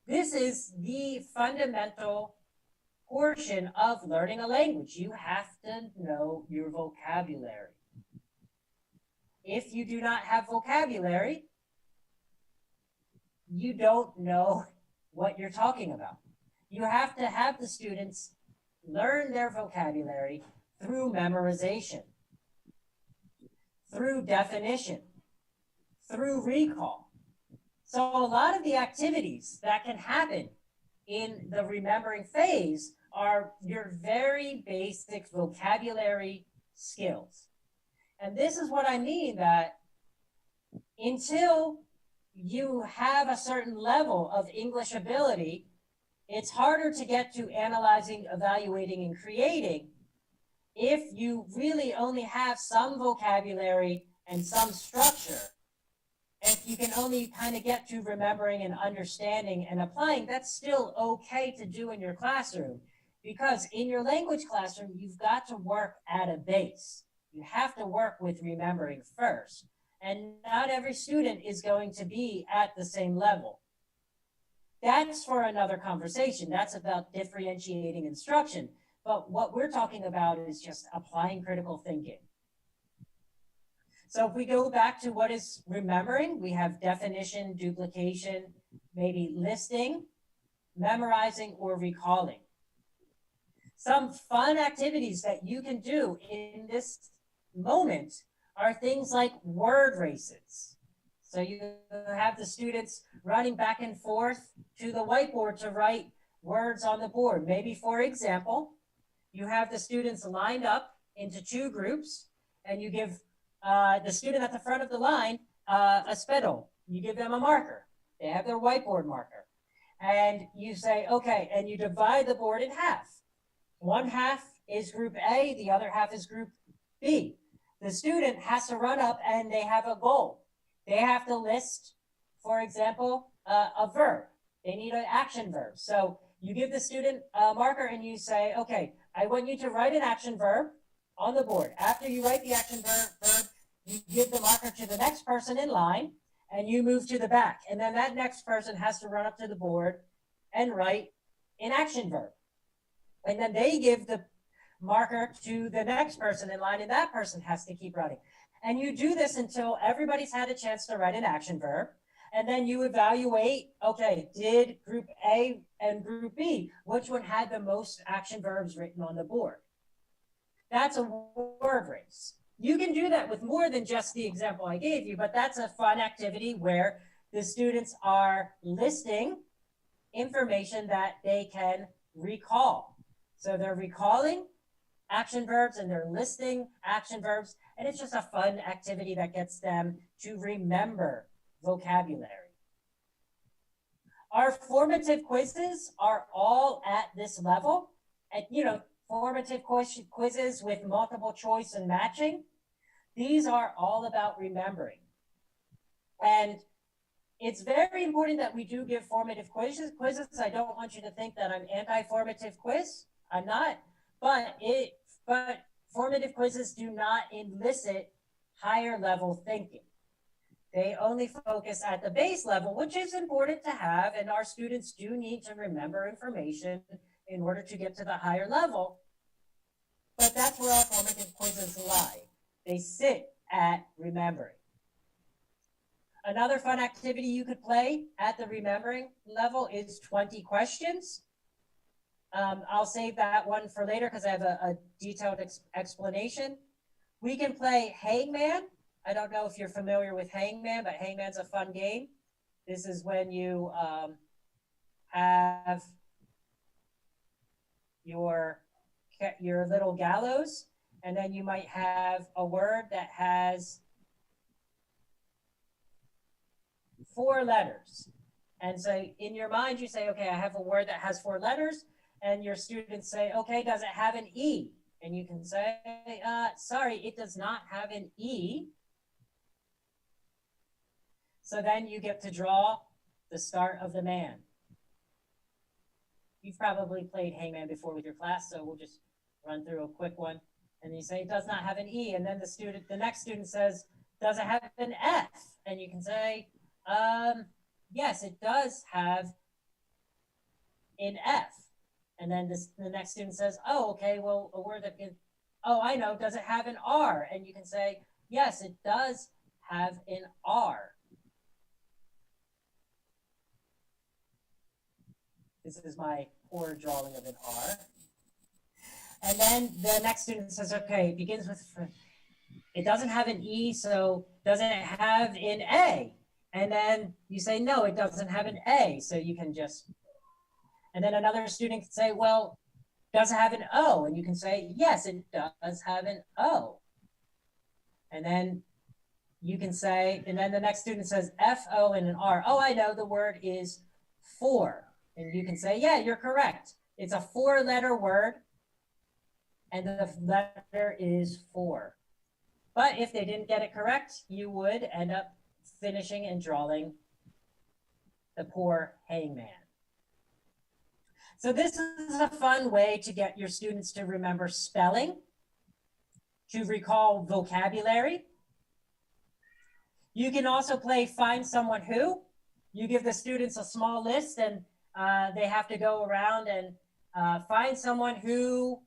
this is the fundamental portion of learning a language. You have to know your vocabulary. If you do not have vocabulary, you don't know what you're talking about. You have to have the students learn their vocabulary through memorization, through definition, through recall. So a lot of the activities that can happen in the remembering phase are your very basic vocabulary skills. And this is what I mean, that until you have a certain level of English ability, it's harder to get to analyzing, evaluating, and creating if you really only have some vocabulary and some structure. If you can only kind of get to remembering and understanding and applying, that's still okay to do in your classroom. Because in your language classroom, you've got to work at a base. You have to work with remembering first. And not every student is going to be at the same level. That's for another conversation. That's about differentiating instruction. But what we're talking about is just applying critical thinking. So if we go back to what is remembering, we have definition, duplication, maybe listing, memorizing, or recalling. Some fun activities that you can do in this moment are things like word races. So you have the students running back and forth to the whiteboard to write words on the board. Maybe, for example, you have the students lined up into two groups, and you give the student at the front of the line a spittle. You give them a marker. They have their whiteboard marker. And you say, okay, and you divide the board in half. One half is group A, the other half is group B. The student has to run up and they have a goal. They have to list, for example, a verb. They need an action verb. So you give the student a marker and you say, okay, I want you to write an action verb on the board. After you write the action verb, you give the marker to the next person in line and you move to the back. And then that next person has to run up to the board and write an action verb. And then they give the marker to the next person in line and that person has to keep writing. And you do this until everybody's had a chance to write an action verb. And then you evaluate, okay, did group A and group B, which one had the most action verbs written on the board? That's a word race. You can do that with more than just the example I gave you, but that's a fun activity where the students are listing information that they can recall. So they're recalling action verbs and they're listing action verbs, and it's just a fun activity that gets them to remember vocabulary. Our formative quizzes are all at this level. And, formative quizzes with multiple choice and matching. These are all about remembering. And it's very important that we do give formative quizzes. I don't want you to think that I'm anti-formative quiz. I'm not. But formative quizzes do not elicit higher level thinking. They only focus at the base level, which is important to have, and our students do need to remember information in order to get to the higher level. But that's where our formative quizzes lie. They sit at remembering. Another fun activity you could play at the remembering level is 20 questions. I'll save that one for later because I have a detailed explanation. We can play Hangman. I don't know if you're familiar with Hangman, but Hangman's a fun game. This is when you have your little gallows, and then you might have a word that has 4 letters. And so in your mind, you say, okay, I have a word that has 4 letters, and your students say, okay, does it have an E? And you can say, sorry, it does not have an E. So then you get to draw the start of the man. You've probably played Hangman before with your class, so we'll just run through a quick one. And you say, it does not have an E. And then the next student says, does it have an F? And you can say, yes, it does have an F. And then the next student says, oh, okay, well, a word that can, oh, I know, does it have an R? And you can say, yes, it does have an R. This is my poor drawing of an R. And then the next student says, okay, it begins with, it doesn't have an E, so doesn't it have an A? And then you say, no, it doesn't have an A. So you can just, and then another student can say, well, does it have an O? And you can say, yes, it does have an O. And then you can say, and then the next student says F-O and an R. Oh, I know, the word is for. And you can say, yeah, you're correct. It's a 4-letter word, and the letter is for. But if they didn't get it correct, you would end up finishing and drawing the poor hangman. So this is a fun way to get your students to remember spelling, to recall vocabulary. You can also play Find Someone Who. You give the students a small list, and they have to go around and find someone who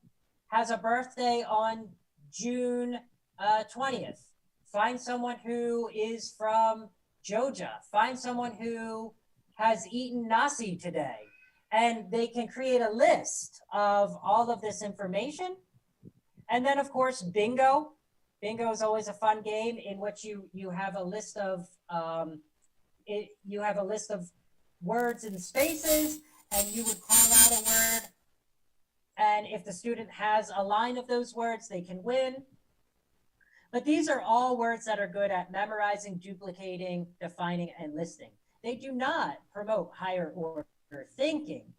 has a birthday on June 20th. Find someone who is from Georgia. Find someone who has eaten nasi today. And they can create a list of all of this information. And then, of course, bingo. Bingo is always a fun game in which you have a list of words and spaces, and you would call out a word And if the student has a line of those words, they can win. But these are all words that are good at memorizing, duplicating, defining, and listing. They do not promote higher order thinking.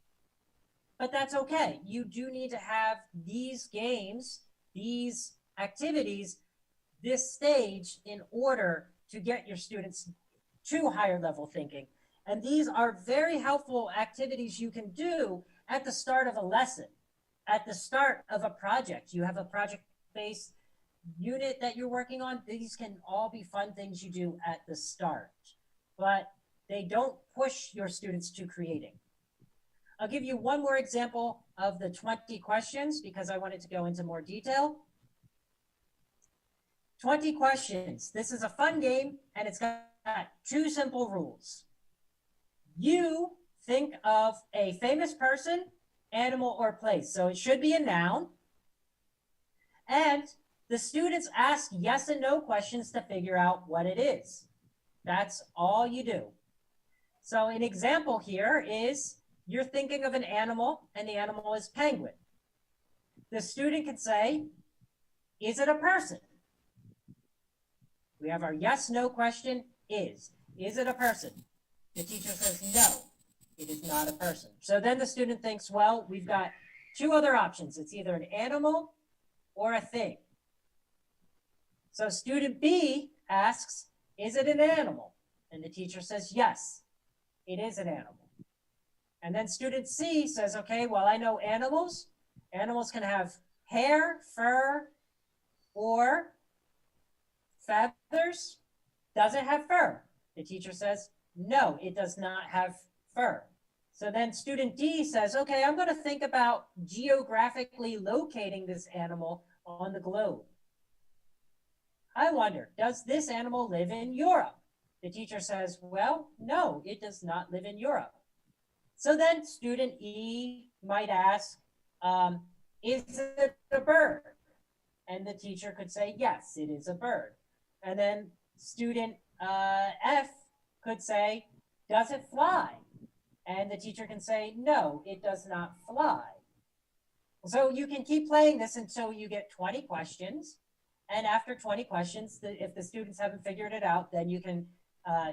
But that's okay. You do need to have these games, these activities, this stage in order to get your students to higher level thinking. And these are very helpful activities you can do at the start of a lesson, at the start of a project. You have a project-based unit that you're working on. These can all be fun things you do at the start, but they don't push your students to creating. I'll give you one more example of the 20 questions because I wanted to go into more detail. 20 questions. This is a fun game and it's got 2 simple rules. You think of a famous person, animal, or place. So it should be a noun. And the students ask yes and no questions to figure out what it is. That's all you do. So an example here is you're thinking of an animal and the animal is penguin. The student can say, is it a person? We have our yes, no question is it a person? The teacher says, no, it is not a person. So then the student thinks, well, we've got 2 other options. It's either an animal or a thing. So student B asks, is it an animal? And the teacher says, yes, it is an animal. And then student C says, okay, well, I know animals. Animals can have hair, fur, or feathers. Does it have fur? The teacher says, no, it does not have fur. So then student D says, okay, I'm going to think about geographically locating this animal on the globe. I wonder, does this animal live in Europe? The teacher says, well, no, it does not live in Europe. So then student E might ask, is it a bird? And the teacher could say, yes, it is a bird. And then student F could say, does it fly? And the teacher can say, no, it does not fly. So you can keep playing this until you get 20 questions. And after 20 questions, if the students haven't figured it out, then you can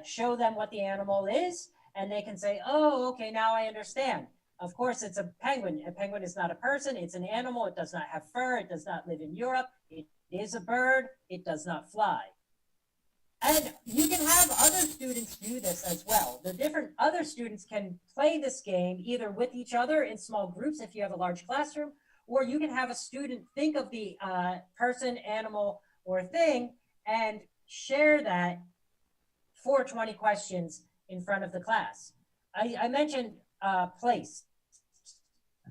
show them what the animal is. And they can say, oh, okay, now I understand. Of course, it's a penguin. A penguin is not a person. It's an animal. It does not have fur. It does not live in Europe. It is a bird. It does not fly. And you can have other students do this as well. The different other students can play this game either with each other in small groups if you have a large classroom, or you can have a student think of the person, animal, or thing and share that for 20 questions in front of the class. I mentioned place.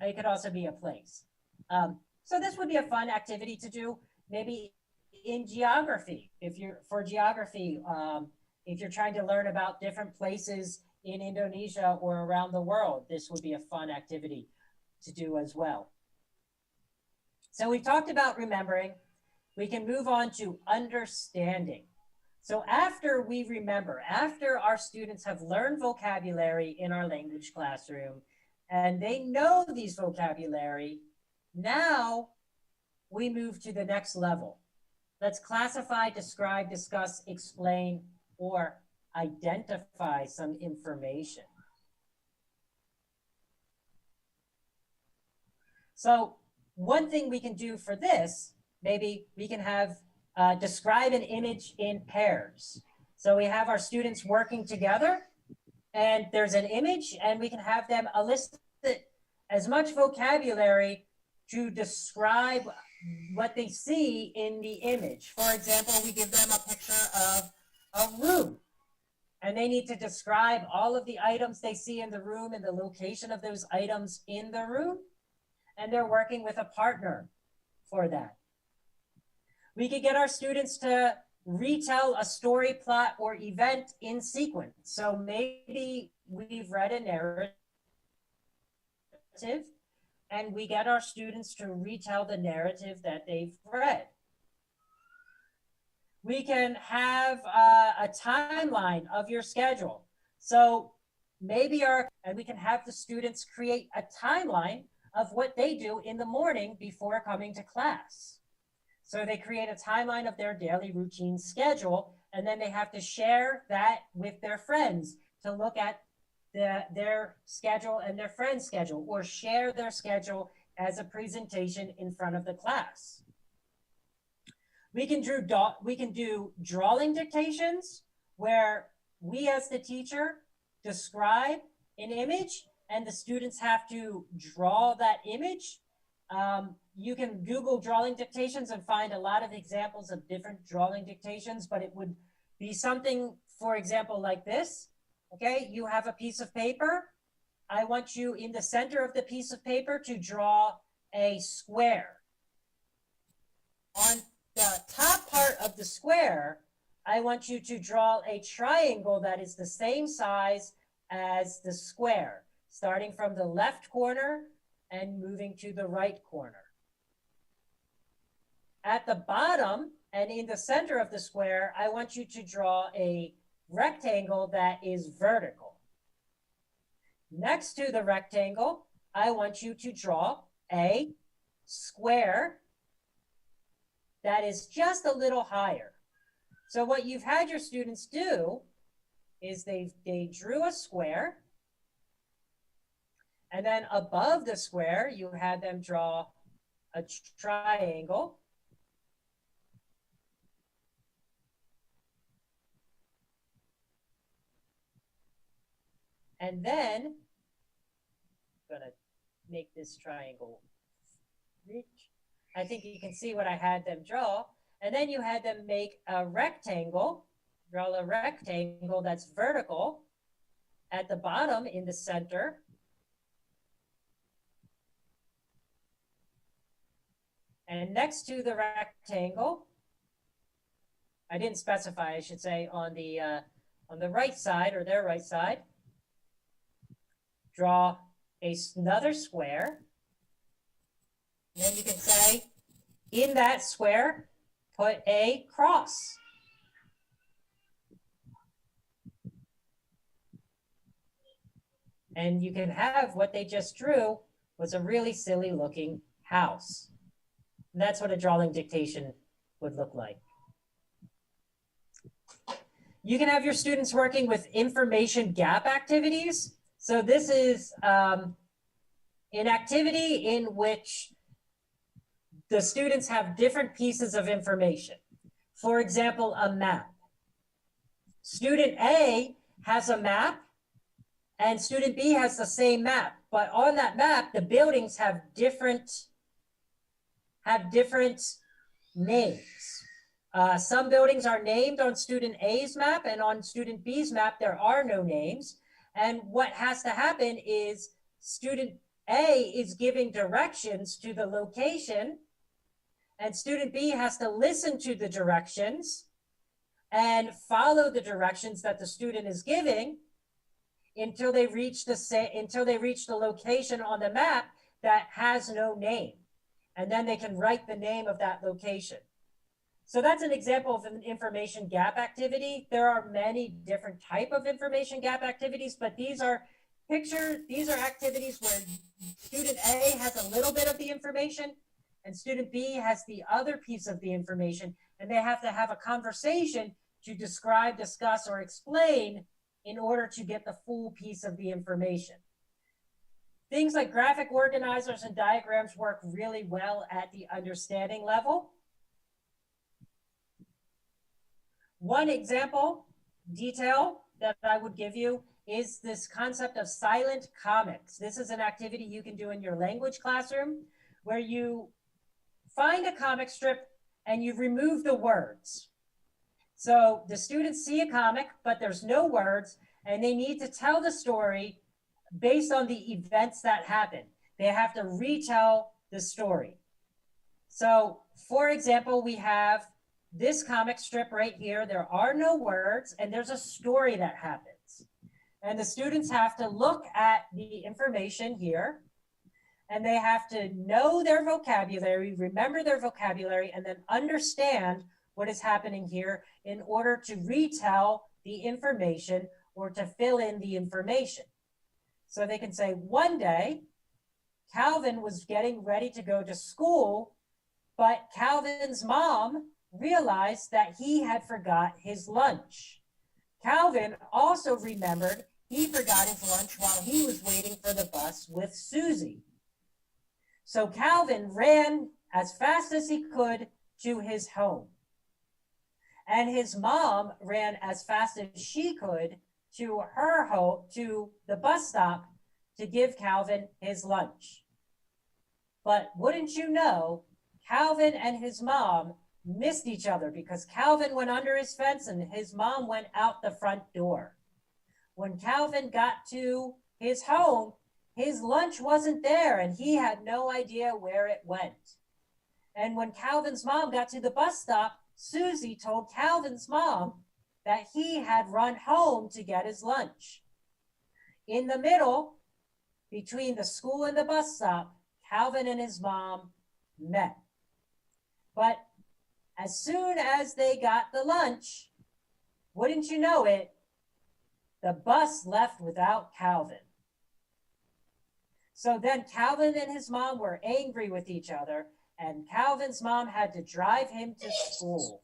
It could also be a place. So this would be a fun activity to do, maybe in geography. If you're trying to learn about different places in Indonesia or around the world, this would be a fun activity to do as well. So we talked about remembering. We can move on to understanding. So after we remember, after our students have learned vocabulary in our language classroom, and they know these vocabulary, now we move to the next level. Let's classify, describe, discuss, explain, or identify some information. So one thing we can do for this, maybe we can have describe an image in pairs. So we have our students working together and there's an image and we can have them elicit as much vocabulary to describe what they see in the image. For example, we give them a picture of a room and they need to describe all of the items they see in the room and the location of those items in the room. And they're working with a partner for that. We could get our students to retell a story, plot, or event in sequence. So maybe we've read a narrative and we get our students to retell the narrative that they've read. We can have a timeline of your schedule. So maybe and we can have the students create a timeline of what they do in the morning before coming to class. So they create a timeline of their daily routine schedule, and then they have to share that with their friends to look at their schedule and their friend's schedule, or share their schedule as a presentation in front of the class. We can do drawing dictations where we as the teacher describe an image and the students have to draw that image. You can Google drawing dictations and find a lot of examples of different drawing dictations, but it would be something, for example, like this. Okay, you have a piece of paper. I want you in the center of the piece of paper to draw a square. On the top part of the square, I want you to draw a triangle that is the same size as the square, starting from the left corner and moving to the right corner. At the bottom and in the center of the square, I want you to draw a rectangle that is vertical. Next to the rectangle, I want you to draw a square that is just a little higher. So what you've had your students do is they drew a square, and then above the square, you had them draw a triangle. And then I'm gonna make this triangle rich. I think you can see what I had them draw. And then you had them make a rectangle, draw a rectangle that's vertical at the bottom in the center. And next to the rectangle, I didn't specify, I should say, on the right side or their right side, draw another square. And then you can say, in that square, put a cross. And you can have what they just drew was a really silly looking house. And that's what a drawing dictation would look like. You can have your students working with information gap activities. So this is an activity in which the students have different pieces of information. For example, a map. Student A has a map and student B has the same map, but on that map, the buildings have different names. Some buildings are named on student A's map, and on student B's map, there are no names. And what has to happen is student A is giving directions to the location, and student B has to listen to the directions and follow the directions that the student is giving until they reach the location on the map that has no name. And then they can write the name of that location. So that's an example of an information gap activity. There are many different types of information gap activities, but these are activities where student A has a little bit of the information and student B has the other piece of the information, and they have to have a conversation to describe, discuss, or explain in order to get the full piece of the information. Things like graphic organizers and diagrams work really well at the understanding level. One example detail that I would give you is this concept of silent comics. This is an activity you can do in your language classroom where you find a comic strip and you remove the words. So the students see a comic, but there's no words, and they need to tell the story based on the events that happen. They have to retell the story. So for example, we have this comic strip right here. There are no words, and there's a story that happens. And the students have to look at the information here, and they have to know their vocabulary, remember their vocabulary, and then understand what is happening here in order to retell the information or to fill in the information. So they can say, one day, Calvin was getting ready to go to school, but Calvin's mom realized that he had forgot his lunch. Calvin also remembered he forgot his lunch while he was waiting for the bus with Susie. So Calvin ran as fast as he could to his home. And his mom ran as fast as she could to her home, to the bus stop, to give Calvin his lunch. But wouldn't you know, Calvin and his mom missed each other because Calvin went under his fence and his mom went out the front door. When Calvin got to his home, his lunch wasn't there and he had no idea where it went. And when Calvin's mom got to the bus stop, Susie told Calvin's mom that he had run home to get his lunch. In the middle, between the school and the bus stop, Calvin and his mom met. But as soon as they got the lunch, wouldn't you know it, the bus left without Calvin. So then Calvin and his mom were angry with each other, and Calvin's mom had to drive him to school.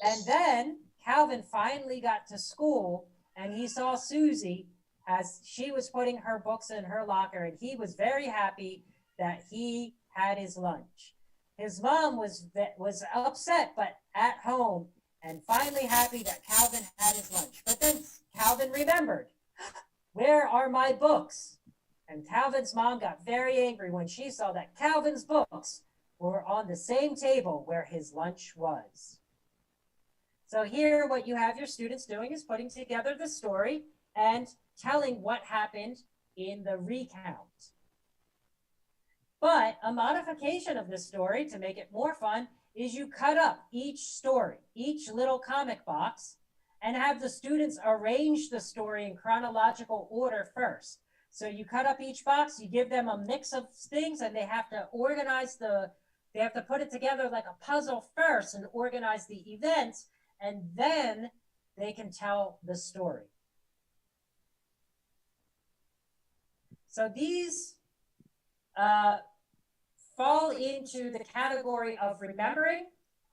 And then Calvin finally got to school and he saw Susie as she was putting her books in her locker, and he was very happy that he had his lunch. His mom was upset, but at home, and finally happy that Calvin had his lunch. But then Calvin remembered, where are my books? And Calvin's mom got very angry when she saw that Calvin's books were on the same table where his lunch was. So here, what you have your students doing is putting together the story and telling what happened in the recount. But a modification of this story to make it more fun is you cut up each story, each little comic box, and have the students arrange the story in chronological order first. So you cut up each box, you give them a mix of things, and they have to organize they have to put it together like a puzzle first and organize the events, and then they can tell the story. So these fall into the category of remembering,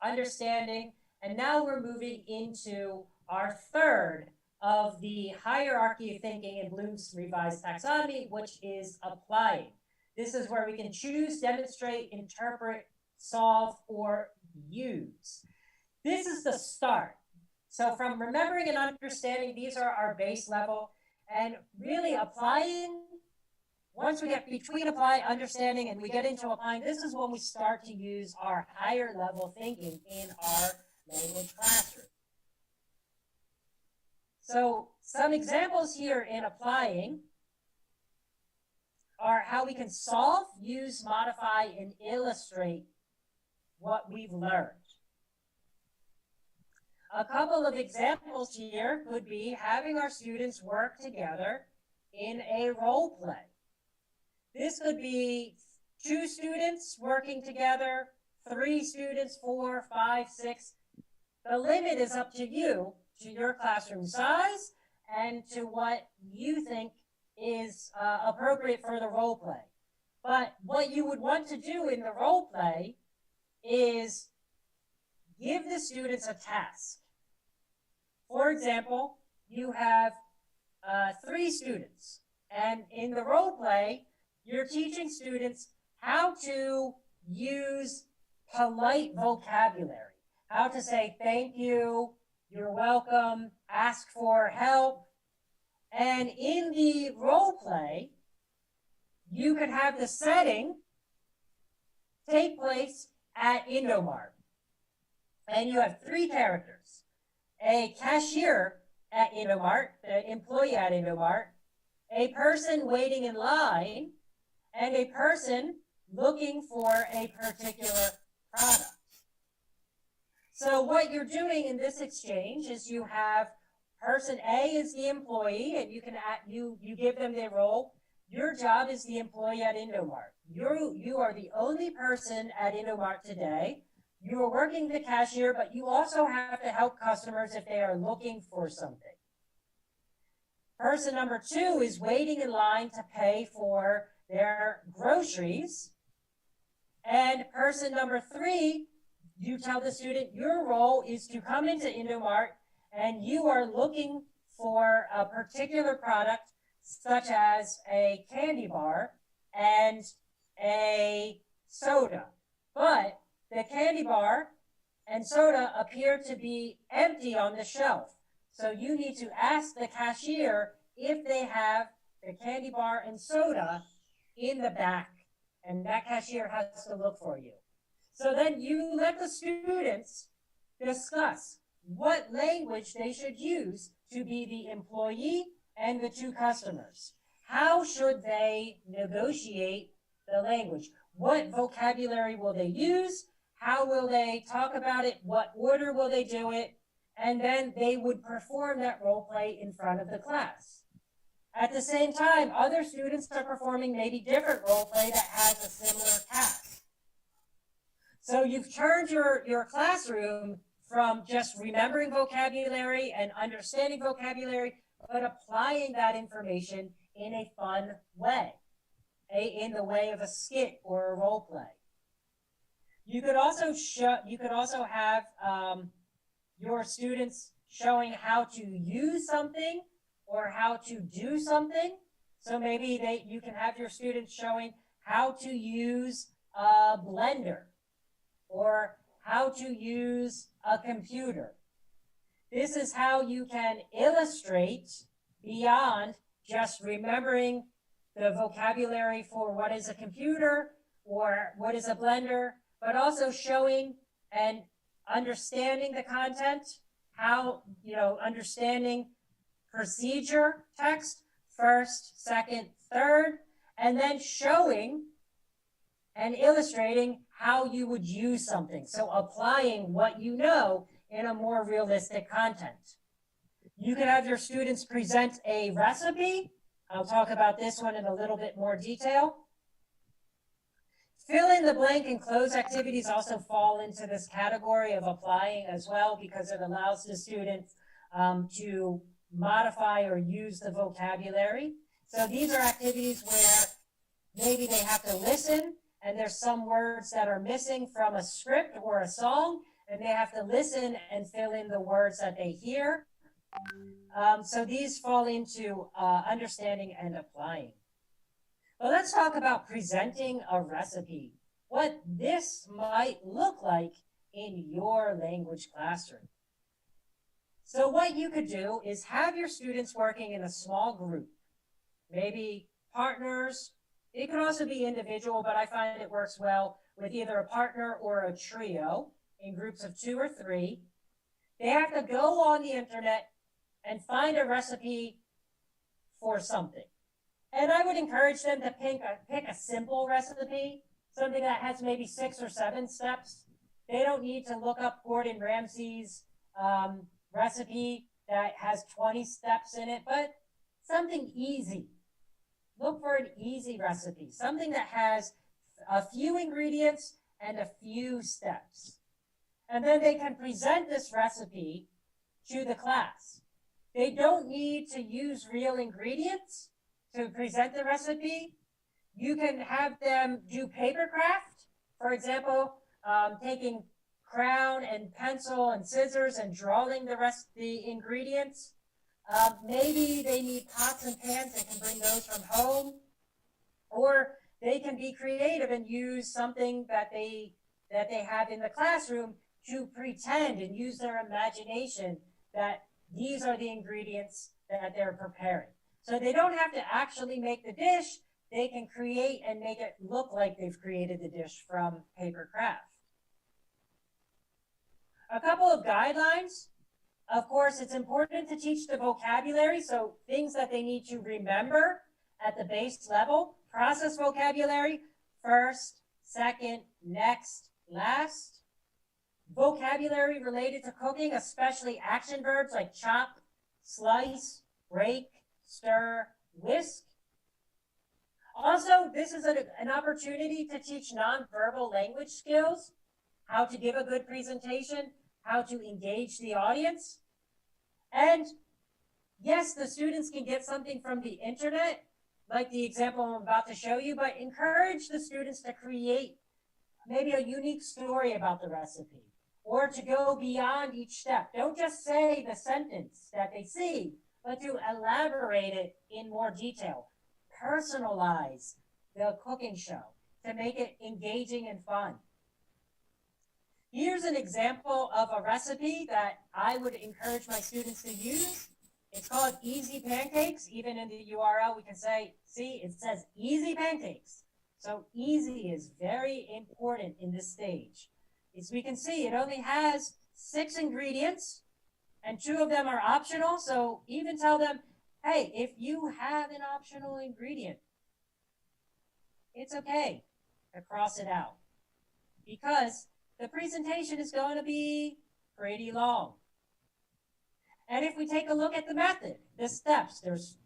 understanding, and now we're moving into our third of the hierarchy of thinking in Bloom's revised taxonomy, which is applying. This is where we can choose, demonstrate, interpret, solve, or use. This is the start. So from remembering and understanding, these are our base level, and really applying. Once we get between apply, understanding, and we get into applying, this is when we start to use our higher level thinking in our language classroom. So some examples here in applying are how we can solve, use, modify, and illustrate what we've learned. A couple of examples here could be having our students work together in a role play. This could be 2 students working together, 3 students, 4, 5, 6. The limit is up to you, to your classroom size, and to what you think is appropriate for the role play. But what you would want to do in the role play is give the students a task. For example, you have 3 students, and in the role play, you're teaching students how to use polite vocabulary, how to say thank you, you're welcome, ask for help. And in the role play, you could have the setting take place at Indomart. And you have 3 characters: a cashier at Indomart, the employee at Indomart, a person waiting in line, and a person looking for a particular product. So what you're doing in this exchange is you have person A is the employee, and you give them their role. Your job is the employee at Indomart. You are the only person at Indomart today. You are working the cashier, but you also have to help customers if they are looking for something. Person number 2 is waiting in line to pay for their groceries. And person number 3, you tell the student your role is to come into Indomart and you are looking for a particular product such as a candy bar and a soda. But the candy bar and soda appear to be empty on the shelf. So you need to ask the cashier if they have the candy bar and soda in the back. And that cashier has to look for you. So then you let the students discuss what language they should use to be the employee and the 2 customers. How should they negotiate the language? What vocabulary will they use? How will they talk about it? What order will they do it? And then they would perform that role play in front of the class. At the same time, other students are performing maybe different role play that has a similar task. So you've turned your classroom from just remembering vocabulary and understanding vocabulary, but applying that information in a fun way, in the way of a skit or a role play. You could also have your students showing how to use something or how to do something. So maybe you can have your students showing how to use a blender or how to use a computer. This is how you can illustrate beyond just remembering the vocabulary for what is a computer or what is a blender, but also showing and understanding the content, how, understanding procedure text, first, second, third, and then showing and illustrating how you would use something. So applying what you know in a more realistic content. You can have your students present a recipe. I'll talk about this one in a little bit more detail. Fill in the blank and close activities also fall into this category of applying as well, because it allows the students to modify or use the vocabulary. So these are activities where maybe they have to listen and there's some words that are missing from a script or a song, and they have to listen and fill in the words that they hear. So these fall into understanding and applying. Well, let's talk about presenting a recipe, what this might look like in your language classroom. So what you could do is have your students working in a small group, maybe partners. It could also be individual, but I find it works well with either a partner or a trio in groups of 2 or 3. They have to go on the internet and find a recipe for something. And I would encourage them to pick a simple recipe, something that has maybe 6 or 7 steps. They don't need to look up Gordon Ramsay's recipe that has 20 steps in it, but something easy. Look for an easy recipe, something that has a few ingredients and a few steps. And then they can present this recipe to the class. They don't need to use real ingredients to present the recipe. You can have them do paper craft, for example, taking crayon and pencil and scissors and drawing the ingredients. Maybe they need pots and pans, they can bring those from home. Or they can be creative and use something that they have in the classroom to pretend and use their imagination that these are the ingredients that they're preparing. So they don't have to actually make the dish, they can create and make it look like they've created the dish from paper craft. A couple of guidelines. Of course, it's important to teach the vocabulary, so things that they need to remember at the base level. Process vocabulary, first, second, next, last. Vocabulary related to cooking, especially action verbs like chop, slice, break, stir, whisk. Also, this is an opportunity to teach nonverbal language skills, how to give a good presentation, how to engage the audience. And yes, the students can get something from the internet, like the example I'm about to show you, but encourage the students to create maybe a unique story about the recipe or to go beyond each step. Don't just say the sentence that they see, but to elaborate it in more detail. Personalize the cooking show to make it engaging and fun. Here's an example of a recipe that I would encourage my students to use. It's called Easy Pancakes. Even in the URL, we can say, see, it says Easy Pancakes. So easy is very important in this stage. As we can see, it only has 6 ingredients and 2 of them are optional. So even tell them, hey, if you have an optional ingredient, it's okay to cross it out because the presentation is going to be pretty long. And if we take a look at the method, the steps, there's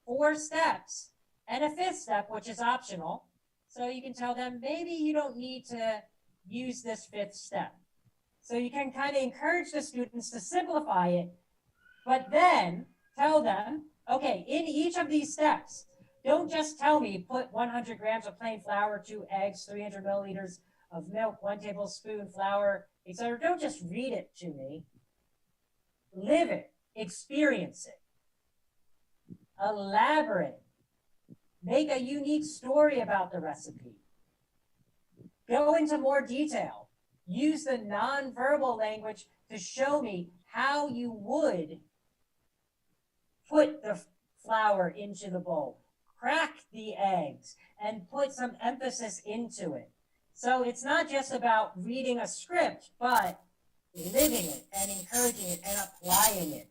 4 steps and a 5th step, which is optional. So you can tell them maybe you don't need to use this 5th step. So you can kind of encourage the students to simplify it, but then tell them, okay, in each of these steps, don't just tell me put 100 grams of plain flour, 2 eggs, 300 milliliters of milk, 1 tablespoon flour, etc. Don't just read it to me. Live it, experience it, elaborate, make a unique story about the recipe. Go into more detail. Use the nonverbal language to show me how you would put the flour into the bowl, crack the eggs, and put some emphasis into it. So it's not just about reading a script, but living it and encouraging it and applying it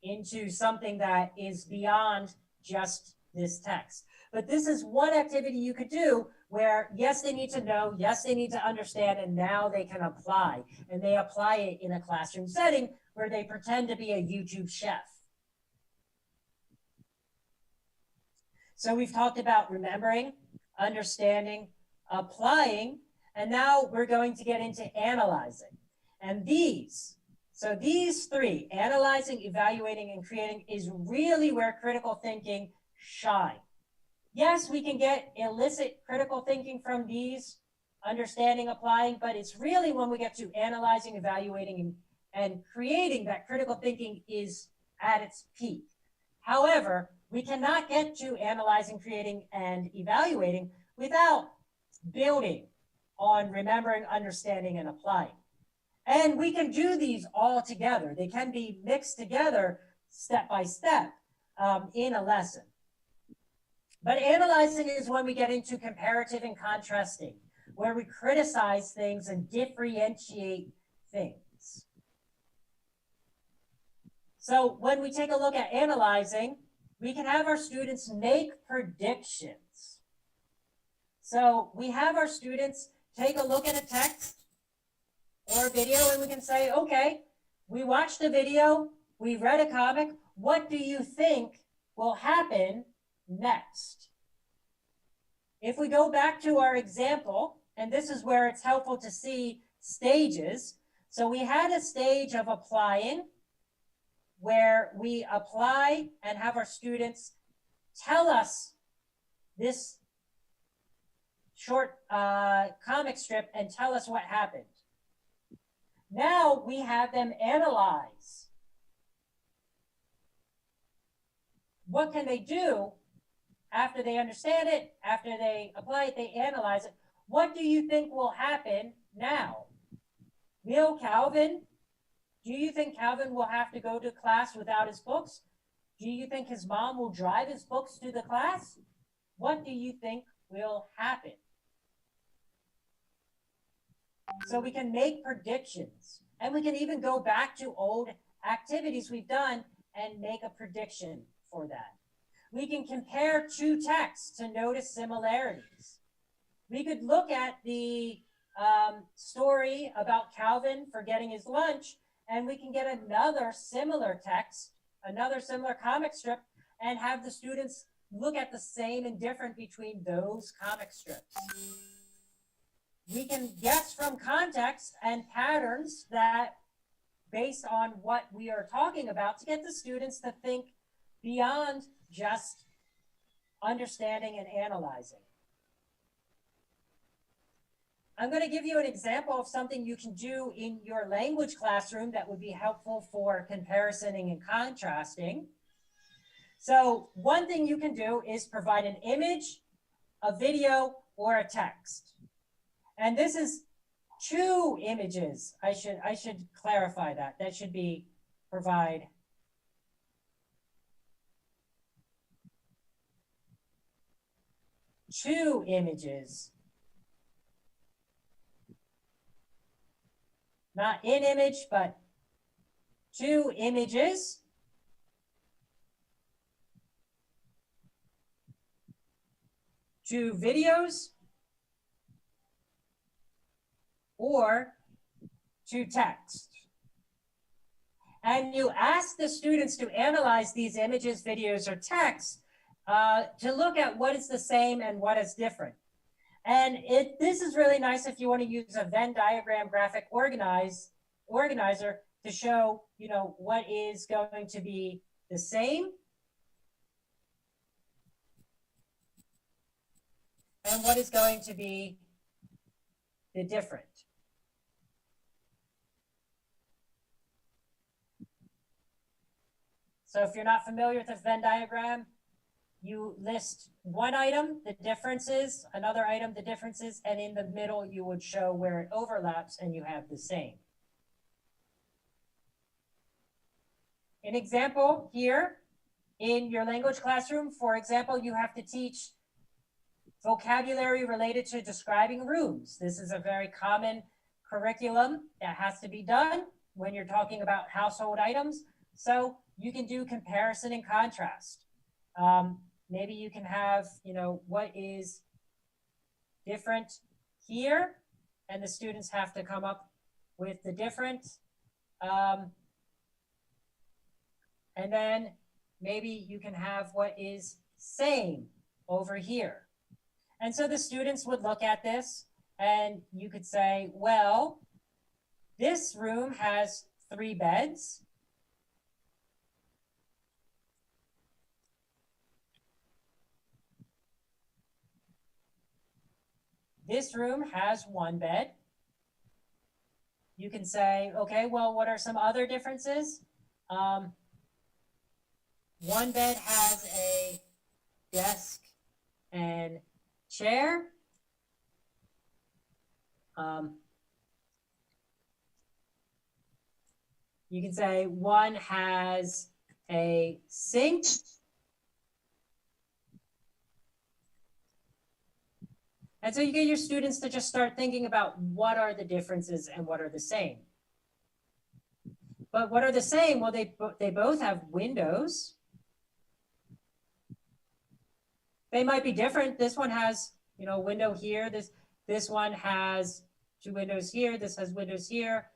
into something that is beyond just this text. But this is one activity you could do where, yes, they need to know, yes, they need to understand, and now they can apply. And they apply it in a classroom setting where they pretend to be a YouTube chef. So we've talked about remembering, understanding, applying, and now we're going to get into analyzing. And these 3, analyzing, evaluating, and creating, is really where critical thinking shines. Yes, we can get illicit critical thinking from these, understanding, applying, but it's really when we get to analyzing, evaluating, and creating that critical thinking is at its peak. However, we cannot get to analyzing, creating, and evaluating without building on remembering, understanding, and applying. And we can do these all together. They can be mixed together step by step in a lesson. But analyzing is when we get into comparative and contrasting, where we criticize things and differentiate things. So when we take a look at analyzing, we can have our students make predictions. So we have our students take a look at a text or a video and we can say, okay, we watched the video, we read a comic, what do you think will happen next? If we go back to our example, and this is where it's helpful to see stages. So we had a stage of applying where we apply and have our students tell us this short comic strip and tell us what happened. Now we have them analyze. What can they do after they understand it, after they apply it, they analyze it? What do you think will happen now? Will Calvin, do you think Calvin will have to go to class without his books? Do you think his mom will drive his books to the class? What do you think will happen? So we can make predictions, and we can even go back to old activities we've done and make a prediction for that. We can compare 2 texts to notice similarities. We could look at the story about Calvin forgetting his lunch, and we can get another similar text, another similar comic strip, and have the students look at the same and different between those comic strips. We can guess from context and patterns that, based on what we are talking about, to get the students to think beyond just understanding and analyzing. I'm going to give you an example of something you can do in your language classroom that would be helpful for comparing and contrasting. So one thing you can do is provide an image, a video, or a text. And this is 2 images. I should clarify that. That should be provide two images. Not an image, but 2 images. Two videos or 2 text. And you ask the students to analyze these images, videos, or texts to look at what is the same and what is different. And this is really nice if you want to use a Venn diagram graphic organizer to show, what is going to be the same and what is going to be the different. So if you're not familiar with the Venn diagram, you list one item, the differences, another item, the differences, and in the middle, you would show where it overlaps and you have the same. An example here in your language classroom, for example, you have to teach vocabulary related to describing rooms. This is a very common curriculum that has to be done when you're talking about household items. So you can do comparison and contrast. Maybe you can have, what is different here, and the students have to come up with the different. And then maybe you can have what is same over here. And so the students would look at this and you could say, well, this room has 3 beds. This room has 1 bed. You can say, okay, well, what are some other differences? 1 bed has a desk and chair. You can say 1 has a sink. And so you get your students to just start thinking about what are the differences and what are the same. But what are the same? Well, they both have windows. They might be different. This one has, a window here. This one has 2 windows here. This has windows here.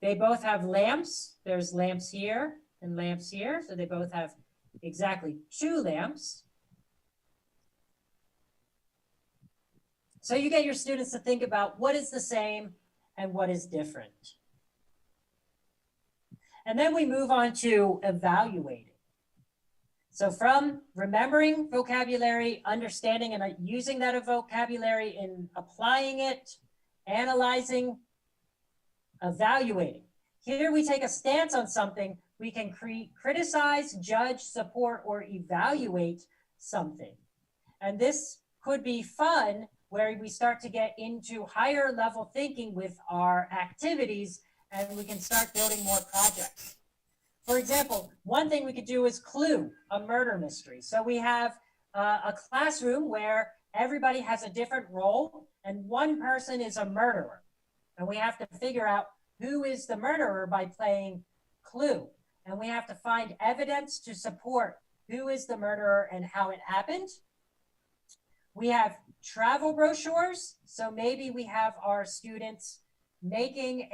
They both have lamps. There's lamps here and lamps here. So they both have exactly 2 lamps. So you get your students to think about what is the same and what is different. And then we move on to evaluating. So from remembering vocabulary, understanding and using that vocabulary and applying it, analyzing, evaluating. Here we take a stance on something. We can criticize, judge, support, or evaluate something. And this could be fun, where we start to get into higher level thinking with our activities, and we can start building more projects. For example, one thing we could do is Clue, a murder mystery. So we have a classroom where everybody has a different role, and one person is a murderer. And we have to figure out who is the murderer by playing Clue. And we have to find evidence to support who is the murderer and how it happened. We have travel brochures. So maybe we have our students making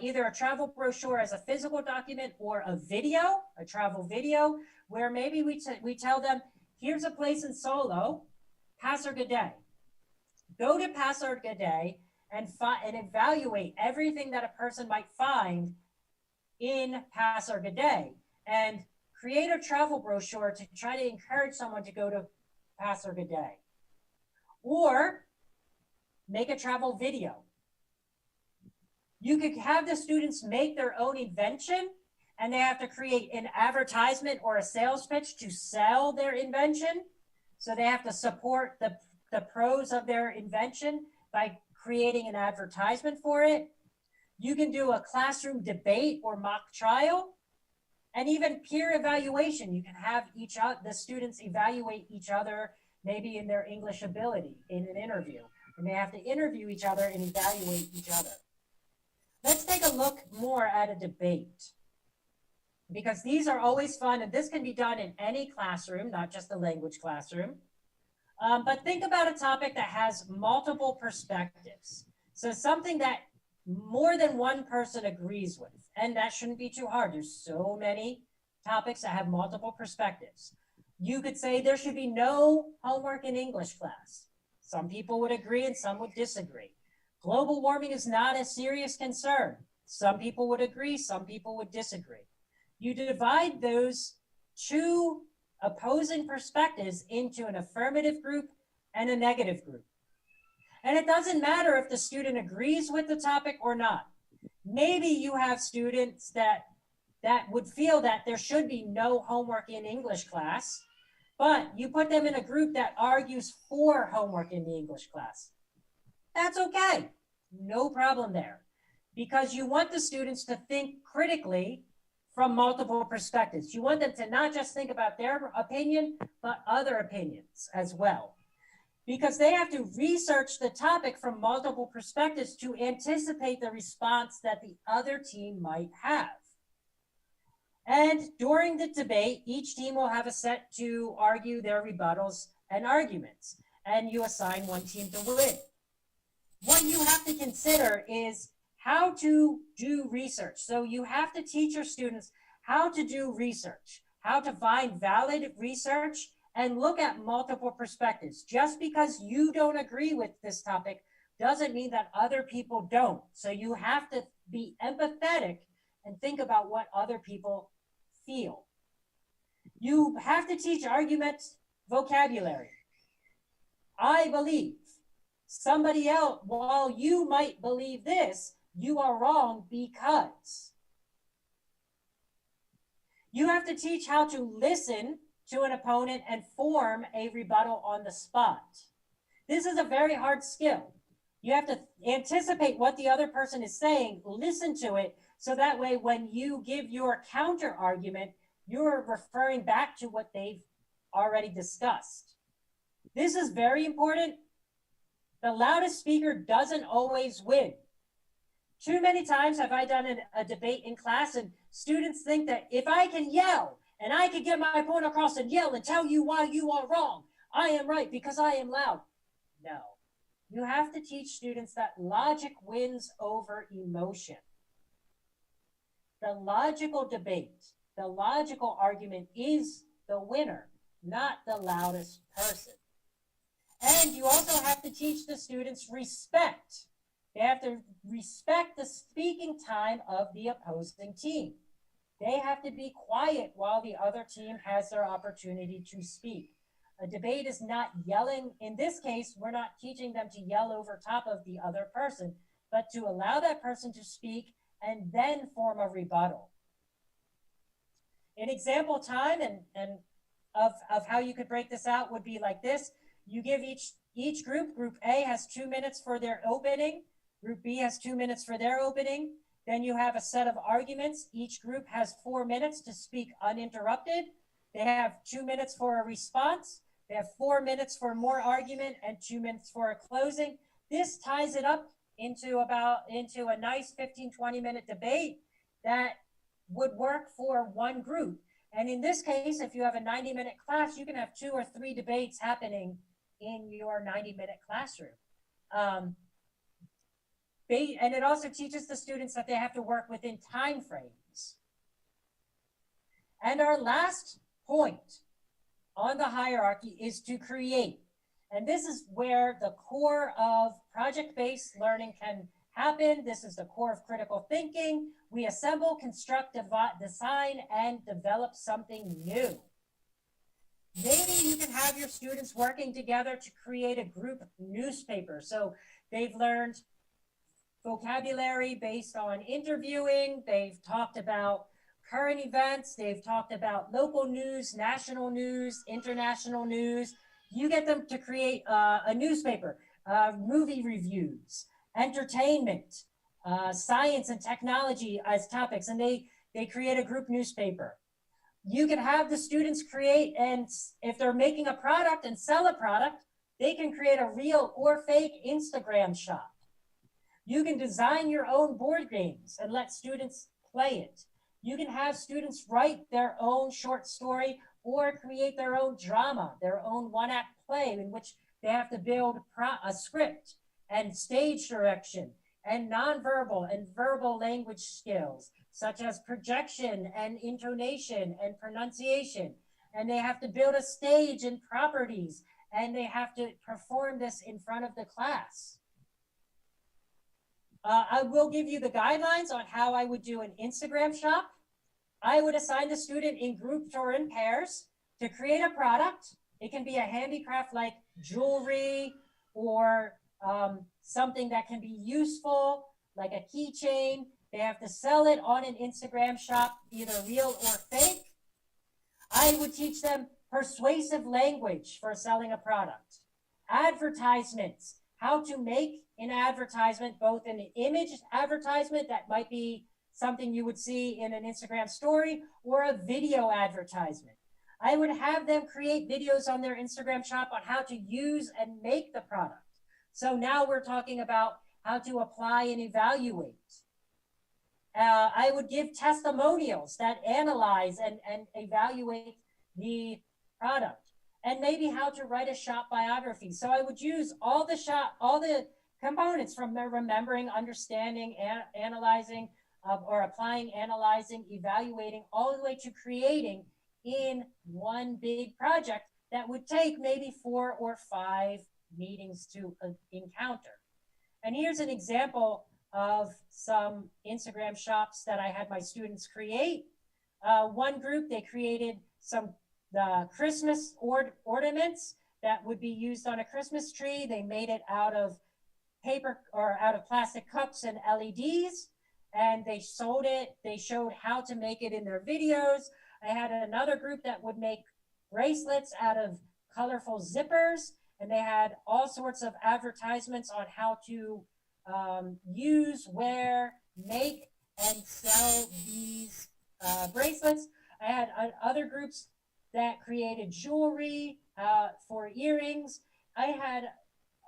either a travel brochure as a physical document or a travel video, where maybe we tell them, here's a place in Solo, Pasar Gede. Go to Pasar Gede and evaluate everything that a person might find in Pasar Gede and create a travel brochure to try to encourage someone to go to Paso Gede. Or make a travel video. You could have the students make their own invention, and they have to create an advertisement or a sales pitch to sell their invention. So they have to support the pros of their invention by creating an advertisement for it. You can do a classroom debate or mock trial, and even peer evaluation. You can have the students evaluate each other, maybe in their English ability in an interview. And they have to interview each other and evaluate each other. Let's take a look more at a debate, because these are always fun, and this can be done in any classroom, not just the language classroom. But think about a topic that has multiple perspectives. So something that more than one person agrees with, and that shouldn't be too hard. There's so many topics that have multiple perspectives. You could say there should be no homework in English class. Some people would agree and some would disagree. Global warming is not a serious concern. Some people would agree, some people would disagree. You divide those two opposing perspectives into an affirmative group and a negative group. And it doesn't matter if the student agrees with the topic or not. Maybe you have students that would feel that there should be no homework in English class, but you put them in a group that argues for homework in the English class. That's okay, no problem there, because you want the students to think critically from multiple perspectives. You want them to not just think about their opinion, but other opinions as well, because they have to research the topic from multiple perspectives to anticipate the response that the other team might have. And during the debate, each team will have a set to argue their rebuttals and arguments, and you assign one team to win. What you have to consider is how to do research. So you have to teach your students how to do research, how to find valid research and look at multiple perspectives. Just because you don't agree with this topic doesn't mean that other people don't. So you have to be empathetic and think about what other people feel. You have to teach argument vocabulary. I believe. Somebody else, while you might believe this, you are wrong because. You have to teach how to listen to an opponent and form a rebuttal on the spot. This is a very hard skill. You have to anticipate what the other person is saying, listen to it, so that way when you give your counter argument, you're referring back to what they've already discussed. This is very important. The loudest speaker doesn't always win. Too many times have I done a debate in class and students think that if I can yell and I can get my point across and yell and tell you why you are wrong, I am right because I am loud. No, you have to teach students that logic wins over emotion. The logical debate, the logical argument is the winner, not the loudest person. And you also have to teach the students respect. They have to respect the speaking time of the opposing team. They have to be quiet while the other team has their opportunity to speak. A debate is not yelling. In this case, we're not teaching them to yell over top of the other person, but to allow that person to speak and then form a rebuttal. An example time and of how you could break this out would be like this. You give each group, Group A has 2 minutes for their opening, Group B has 2 minutes for their opening, then you have a set of arguments. Each group has 4 minutes to speak uninterrupted. They have 2 minutes for a response. They have 4 minutes for more argument and 2 minutes for a closing. This ties it up into a nice 15-20 minute debate that would work for one group. And in this case, if you have a 90-minute class, you can have 2 or 3 debates happening in your 90-minute classroom. And it also teaches the students that they have to work within time frames. And our last point on the hierarchy is to create. And this is where the core of project-based learning can happen. This is the core of critical thinking. We assemble, construct, design, and develop something new. Maybe you can have your students working together to create a group newspaper. So they've learned vocabulary based on interviewing. They've talked about current events. They've talked about local news, national news, international news. You get them to create a newspaper, movie reviews, entertainment, science and technology as topics, and they create a group newspaper. You can have the students create, and if they're making a product and sell a product, they can create a real or fake Instagram shop. You can design your own board games and let students play it. You can have students write their own short story or create their own drama, their own one-act play in which they have to build a script and stage direction and nonverbal and verbal language skills, such as projection and intonation and pronunciation. And they have to build a stage and properties, and they have to perform this in front of the class. I will give you the guidelines on how I would do an Instagram shop. I would assign the student in groups or in pairs to create a product. It can be a handicraft like jewelry or something that can be useful, like a keychain. They have to sell it on an Instagram shop, either real or fake. I would teach them persuasive language for selling a product. Advertisements, how to make an advertisement, both an image advertisement that might be something you would see in an Instagram story or a video advertisement. I would have them create videos on their Instagram shop on how to use and make the product. So now we're talking about how to apply and evaluate. I would give testimonials that analyze and evaluate the product, and maybe how to write a shop biography. So I would use all the components from remembering, understanding, analyzing, or applying, analyzing, evaluating, all the way to creating in one big project that would take maybe 4 or 5 meetings to encounter. And here's an example of some Instagram shops that I had my students create. One group, they created the Christmas ornaments that would be used on a Christmas tree. They made it out of paper or out of plastic cups and LEDs, and they sold it. They showed how to make it in their videos. I had another group that would make bracelets out of colorful zippers, and they had all sorts of advertisements on how to use, wear, make, and sell these bracelets. I had other groups that created jewelry for earrings. I had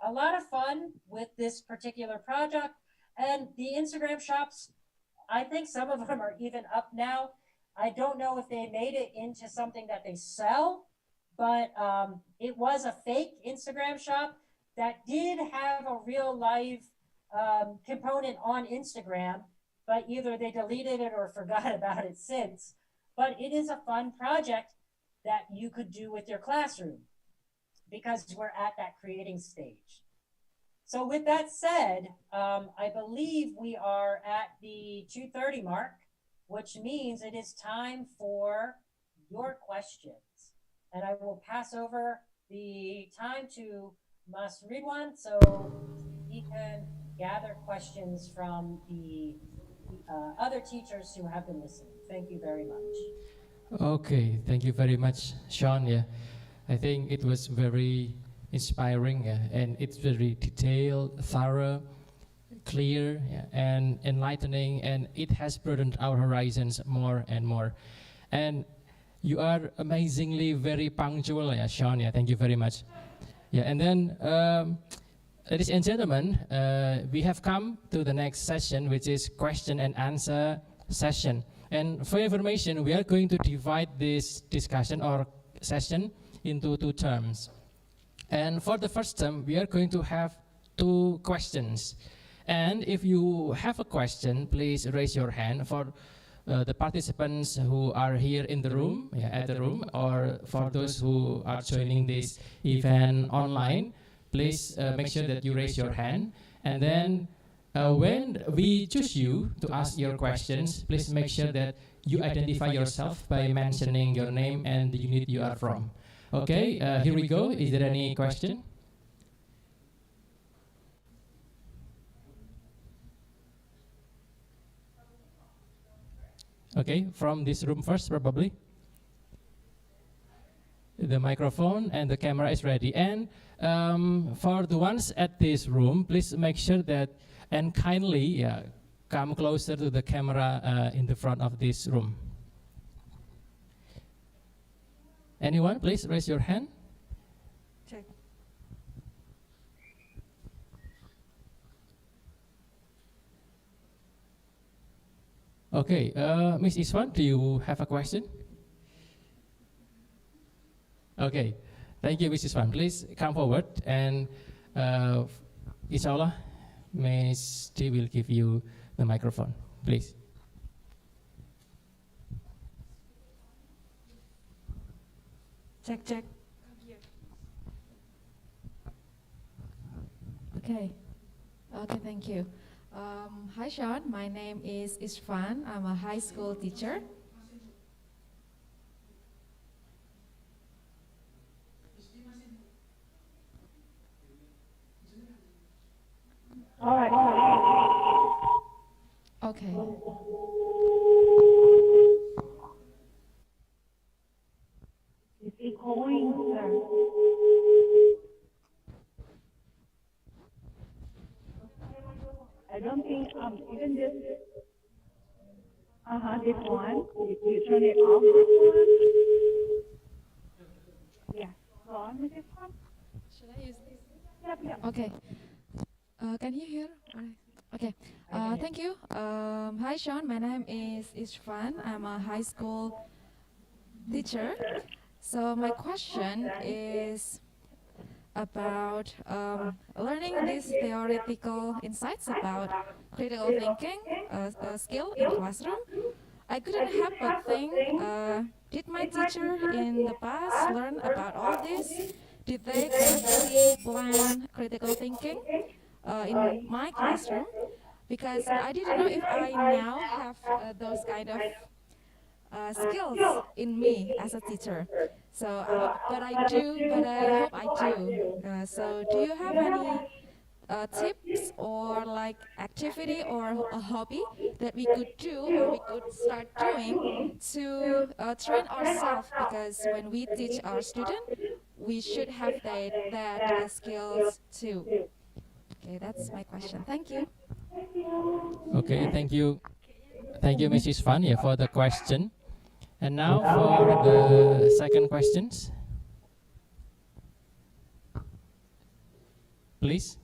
a lot of fun with this particular project, and the Instagram shops, I think some of them are even up now. I don't know if they made it into something that they sell, but it was a fake Instagram shop that did have a real live component on Instagram, but either they deleted it or forgot about it since. But it is a fun project that you could do with your classroom because we're at that creating stage. So with that said, I believe we are at the 2:30 mark, which means it is time for your questions. And I will pass over the time to Mas Ridwan so he can gather questions from the other teachers who have been listening. Thank you very much. Okay, thank you very much, Sean. Yeah, I think it was very inspiring, and it's very detailed, thorough, clear, and enlightening, and it has broadened our horizons more and more. And you are amazingly very punctual, Sean. Yeah, thank you very much. Yeah, and then, ladies and gentlemen, we have come to the next session, which is question and answer session. And for information, we are going to divide this discussion or session into 2 terms. And for the first term, we are going to have 2 questions. And if you have a question, please raise your hand for the participants who are here in the room, at the room, or for those who are joining this event online, please make sure that you raise your hand. And then When we choose you to ask your questions, please make sure that you identify yourself by mentioning your name and the unit you are from. Okay, here we go. Is there any question? Okay, from this room first, probably. The microphone and the camera is ready. And for the ones at this room, please make sure that and kindly come closer to the camera in the front of this room. Anyone, please raise your hand. Check. Okay, Ms. Iswan, do you have a question? Okay, thank you, Ms. Iswan. Please come forward, and inshallah, Ms. T will give you the microphone, please. Check, check. Okay. Okay, thank you. Hi, Sean. My name is Isfan. I'm a high school teacher. All right. Okay. It's echoing, sir. I don't think you can just this one. You turn it off. Yeah. Go on with this one. Should I use this? Yep, yep. Okay. Can you hear? Okay. Thank you. Hi, Sean. My name is Isfan. I'm a high school teacher. So my question is about learning these theoretical insights about critical thinking skill in classroom. I couldn't help but think, did my teacher in the past learn about all this? Did they correctly plan critical thinking in my classroom? Because I didn't know if I now have those kind of skills in me as a teacher. So, but I hope I do. So, do you have any tips or like activity or a hobby that we could do or we could start doing to train ourselves? Because when we teach our student, we should have that skills too. Okay, that's my question. Thank you. Okay, thank you. Thank you, Mrs. Fan, for the question. And now for the second questions. Please.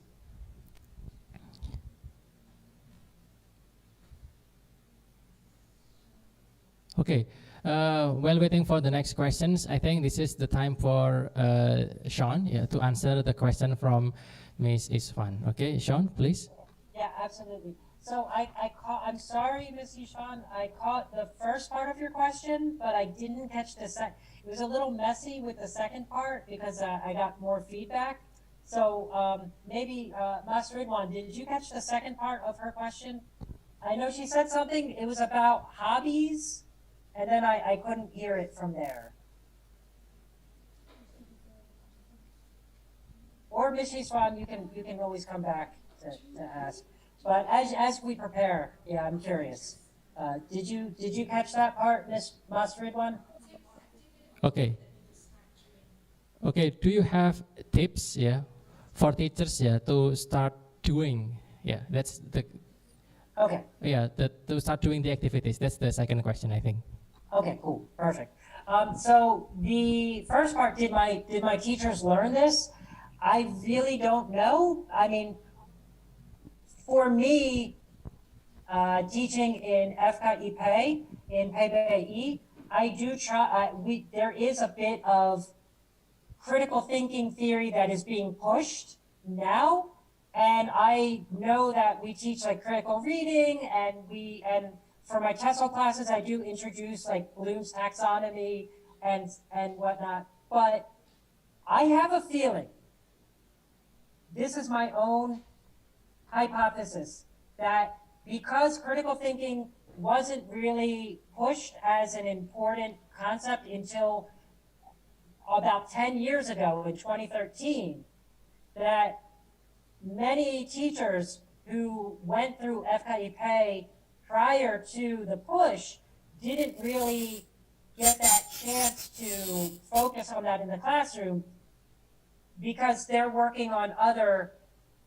Okay, while waiting for the next questions, I think this is the time for Sean to answer the question from Ms. Isfan. Okay, Sean, please. Yeah, absolutely. So I'm sorry, Ms. Ishan, I caught the first part of your question, but I didn't catch the second. It was a little messy with the second part because I got more feedback. So maybe, Mas Ridwan, did you catch the second part of her question? I know she said something, it was about hobbies, and then I couldn't hear it from there. Or Ms. Ishan, you can always come back to ask. But as we prepare, yeah, I'm curious. Did you catch that part, Ms. Ridwan? Okay. Okay. Do you have tips, for teachers, to start doing? Yeah, that's the. Okay. Yeah, to start doing the activities. That's the second question, I think. Okay. Cool. Perfect. So the first part, did my teachers learn this? I really don't know. I mean, for me, teaching in FKIP, in PBI, I do try, there is a bit of critical thinking theory that is being pushed now. And I know that we teach like critical reading and for my TESOL classes, I do introduce like Bloom's taxonomy and whatnot. But I have a feeling, this is my own hypothesis, that because critical thinking wasn't really pushed as an important concept until about 10 years ago in 2013, that many teachers who went through FKIP prior to the push didn't really get that chance to focus on that in the classroom because they're working on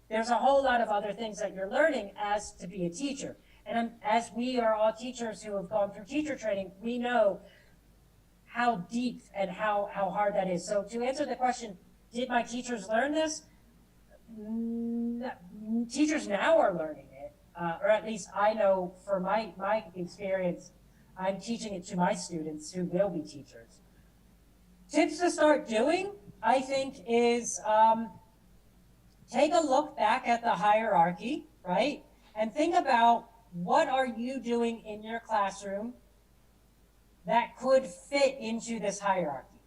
there's a whole lot of other things that you're learning as to be a teacher. And as we are all teachers who have gone through teacher training, we know how deep and how hard that is. So to answer the question, did my teachers learn this? Teachers now are learning it, or at least I know from my experience, I'm teaching it to my students who will be teachers. Tips to start doing, I think, is take a look back at the hierarchy, right? And think about what are you doing in your classroom that could fit into this hierarchy.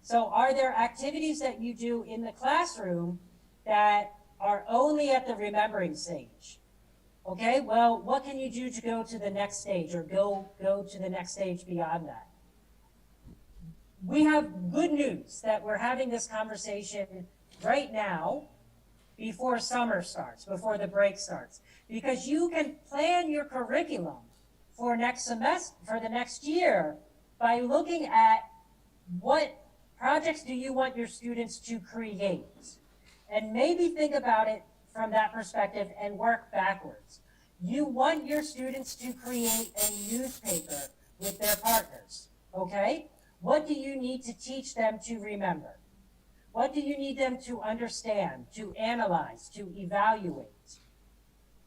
So are there activities that you do in the classroom that are only at the remembering stage? Okay, well, what can you do to go to the next stage or go to the next stage beyond that? We have good news that we're having this conversation right now before summer starts, before the break starts, because you can plan your curriculum for next semester, for the next year, by looking at what projects do you want your students to create, and maybe think about it from that perspective and work backwards. You want your students to create a newspaper with their partners, okay? What do you need to teach them to remember? What do you need them to understand, to analyze, to evaluate?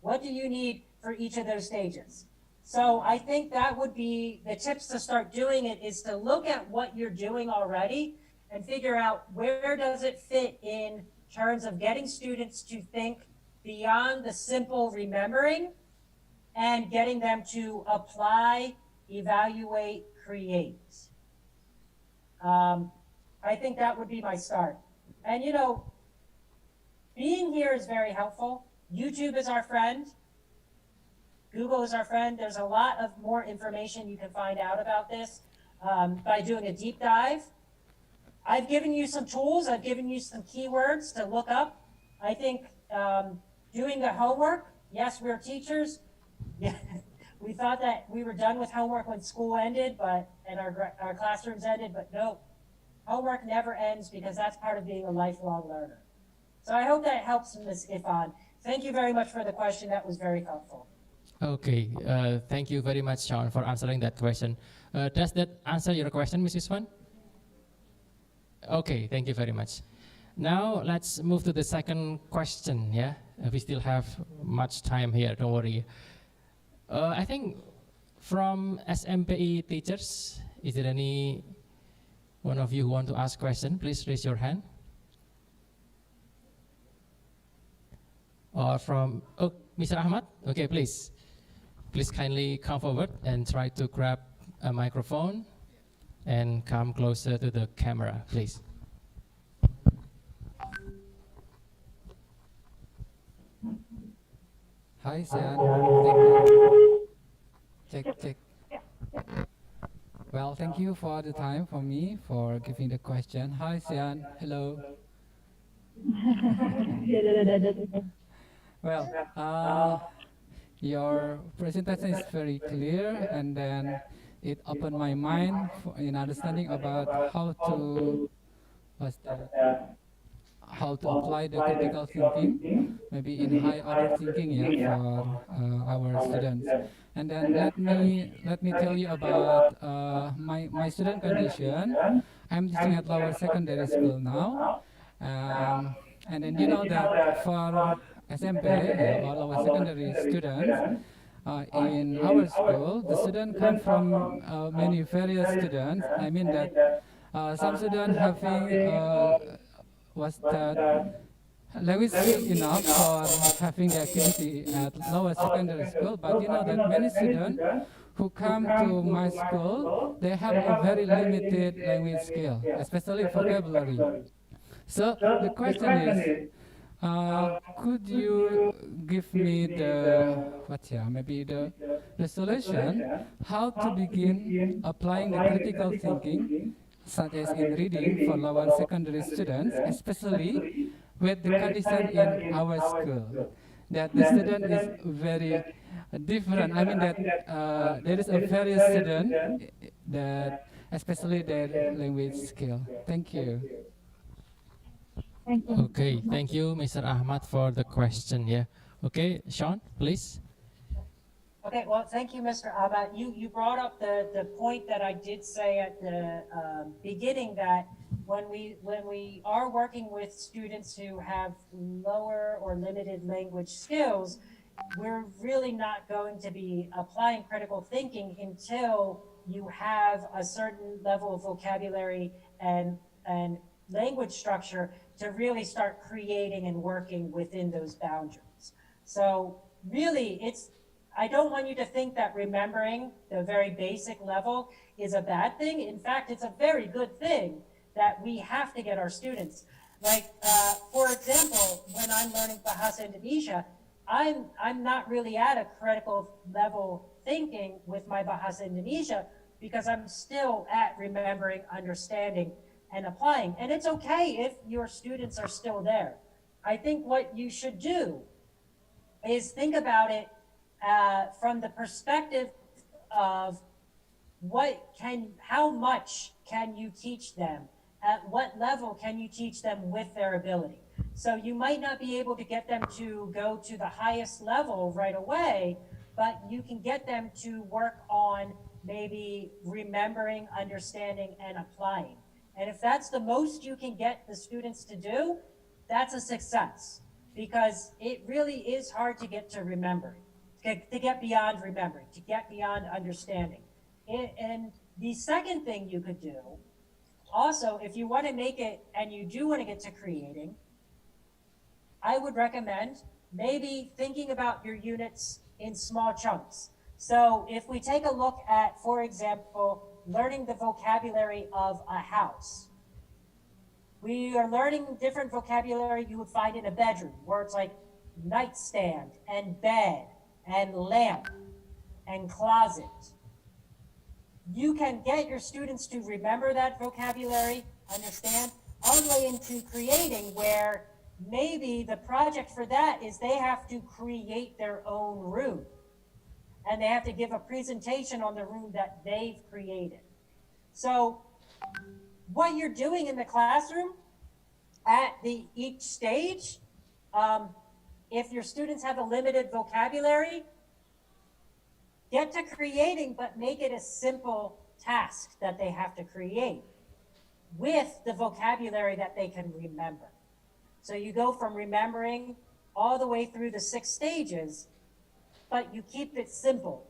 What do you need for each of those stages? So I think that would be the tips to start doing it, is to look at what you're doing already and figure out where does it fit in terms of getting students to think beyond the simple remembering and getting them to apply, evaluate, create. I think that would be my start. And you know, being here is very helpful. YouTube is our friend. Google is our friend. There's a lot of more information you can find out about this by doing a deep dive. I've given you some tools. I've given you some keywords to look up. I think doing the homework, yes, we're teachers. Yeah, we thought that we were done with homework when school ended, and our classrooms ended, but no, homework never ends because that's part of being a lifelong learner. So I hope that helps, Ms. Ifan. Thank you very much for the question. That was very helpful. Okay, thank you very much, Sean, for answering that question. Does that answer your question, Mrs. Wan? Okay, thank you very much. Now let's move to the second question. Yeah, we still have much time here. Don't worry. I think from SMPE teachers, is there any one of you who want to ask question? Please raise your hand. Or from Mr. Ahmad? Okay, please. Please kindly come forward and try to grab a microphone and come closer to the camera, please. Hi, Sian. Thank you. Check. Well, thank you for the time for me for giving the question. Hi, Sian. Hello. Well, your presentation is very clear, and then it opened my mind in understanding about how to apply the critical thinking, maybe in high order thinking, yeah, for our students. And then let me tell you about my student condition. I'm teaching at lower secondary school now, and then you know that for SMP or lower secondary students in our school, the students come from many various students. I mean that some students having was that language skill enough for having the activity at lower secondary school, but you know that many students who come to my school, they have a very limited language skill, especially vocabulary. So the question is, Could you give me the maybe the solution how to begin applying the critical thinking, such as in reading for lower secondary students, especially with the condition in our school that the student is very different. I mean that there is a various student that especially their language skill. Thank you. Thank you. Okay, thank you, Mr. Ahmad, for the question. Yeah. Okay, Sean, please. Okay, well, thank you, Mr. Abba. You brought up the point that I did say at the beginning, that when we are working with students who have lower or limited language skills, we're really not going to be applying critical thinking until you have a certain level of vocabulary and language structure to really start creating and working within those boundaries. So really, I don't want you to think that remembering the very basic level is a bad thing. In fact, it's a very good thing that we have to get our students. Like, for example, when I'm learning Bahasa Indonesia, I'm not really at a critical level thinking with my Bahasa Indonesia because I'm still at remembering, understanding, and applying. And it's okay if your students are still there. I think what you should do is think about it from the perspective of how much can you teach them? At what level can you teach them with their ability? So you might not be able to get them to go to the highest level right away, but you can get them to work on maybe remembering, understanding, and applying. And if that's the most you can get the students to do, that's a success, because it really is hard to get to remembering, to get beyond remembering, to get beyond understanding. And the second thing you could do, also, if you want to make it and you do want to get to creating, I would recommend maybe thinking about your units in small chunks. So if we take a look at, for example, learning the vocabulary of a house. We are learning different vocabulary you would find in a bedroom, words like nightstand and bed and lamp and closet. You can get your students to remember that vocabulary, understand, all the way into creating, where maybe the project for that is they have to create their own room. And they have to give a presentation on the room that they've created. So what you're doing in the classroom at each stage, if your students have a limited vocabulary, get to creating, but make it a simple task that they have to create with the vocabulary that they can remember. So you go from remembering all the way through the 6 stages, but you keep it simple.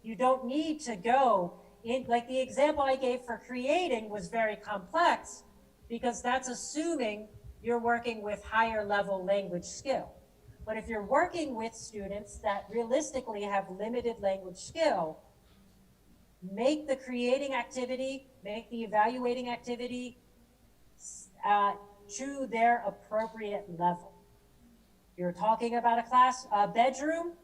You don't need to go in, like the example I gave for creating was very complex, because that's assuming you're working with higher level language skill. But if you're working with students that realistically have limited language skill, make the creating activity, make the evaluating activity to their appropriate level. You're talking about a bedroom,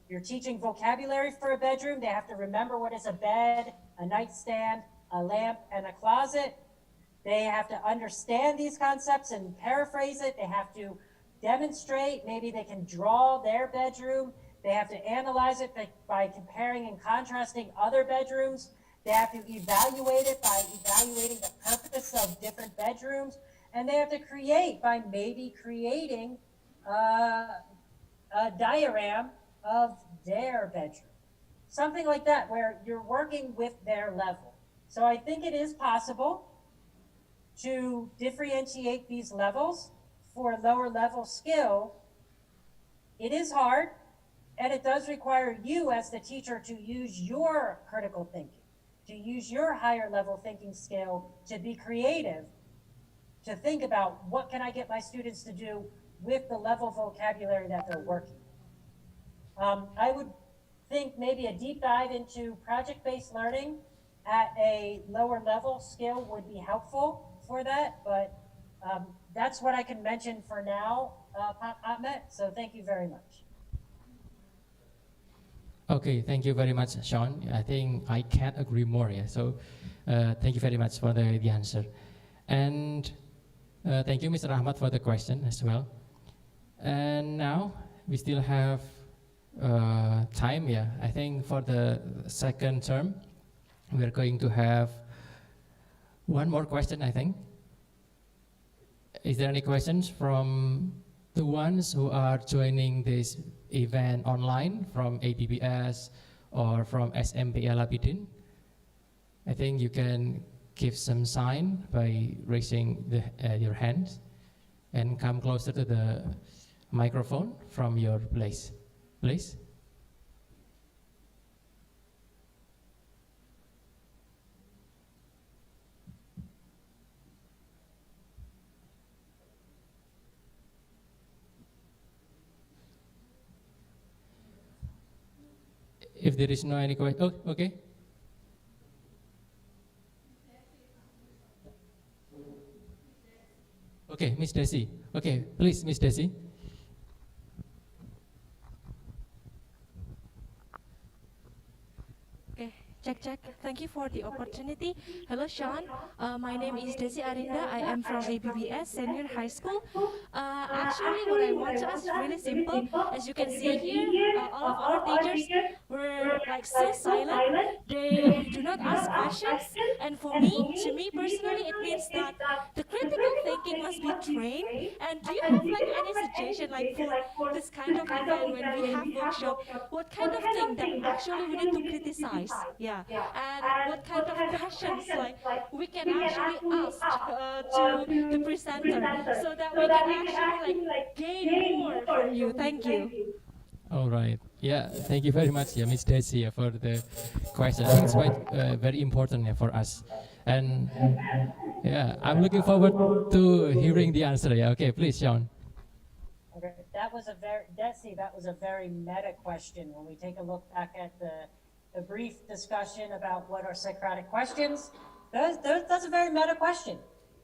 you're teaching vocabulary for a bedroom. They have to remember what is a bed, a nightstand, a lamp, and a closet. They have to understand these concepts and paraphrase it. They have to demonstrate, maybe they can draw their bedroom. They have to analyze it by comparing and contrasting other bedrooms. They have to evaluate it by evaluating the purpose of different bedrooms. And they have to create by maybe creating a diagram of their bedroom. Something like that, where you're working with their level. So I think it is possible to differentiate these levels for lower level skill. It is hard, and it does require you as the teacher to use your critical thinking, to use your higher level thinking skill, to be creative, to think about what can I get my students to do with the level of vocabulary that they're working. I would think maybe a deep dive into project-based learning at a lower level skill would be helpful for that, but that's what I can mention for now. Pak Ahmed. So thank you very much. Okay, thank you very much, Sean. I think I can't agree more. Yeah. So, thank you very much for the answer, and thank you, Mr. Ahmad, for the question as well. And now we still have time. Yeah, I think for the second term, we are going to have one more question. I think. Is there any questions from the ones who are joining this event online from APBS or from SMPL Abidin? I think you can give some sign by raising your hand and come closer to the microphone from your place, please. If there is no any question, oh, okay. Okay, Miss Desi. Okay, please, Miss Desi. Okay, check. Thank you for the opportunity. Hello, Sean. My name is Desi Arinda. I am from ABBS Senior High School. Actually, what I want to ask is really simple. As you can see here, all of our teachers were like so silent. They do not ask questions. And for me, to me personally, it means that the critical thinking must be trained. And do you have like any suggestion like for this kind of event when we have workshop, what kind of thing that actually we need to criticize? Yeah. And what kind of questions like we can actually ask to the presenter so that we can actually like gain more from you. Thank you. All right. Yeah, thank you very much, yeah, Miss Desi, for the question. I think it's quite very important, yeah, for us. And yeah, I'm looking forward to hearing the answer. Yeah, okay, please, Sean. Okay, that was a very meta question. When we take a look back at the brief discussion about what are Socratic questions, that's a very meta question.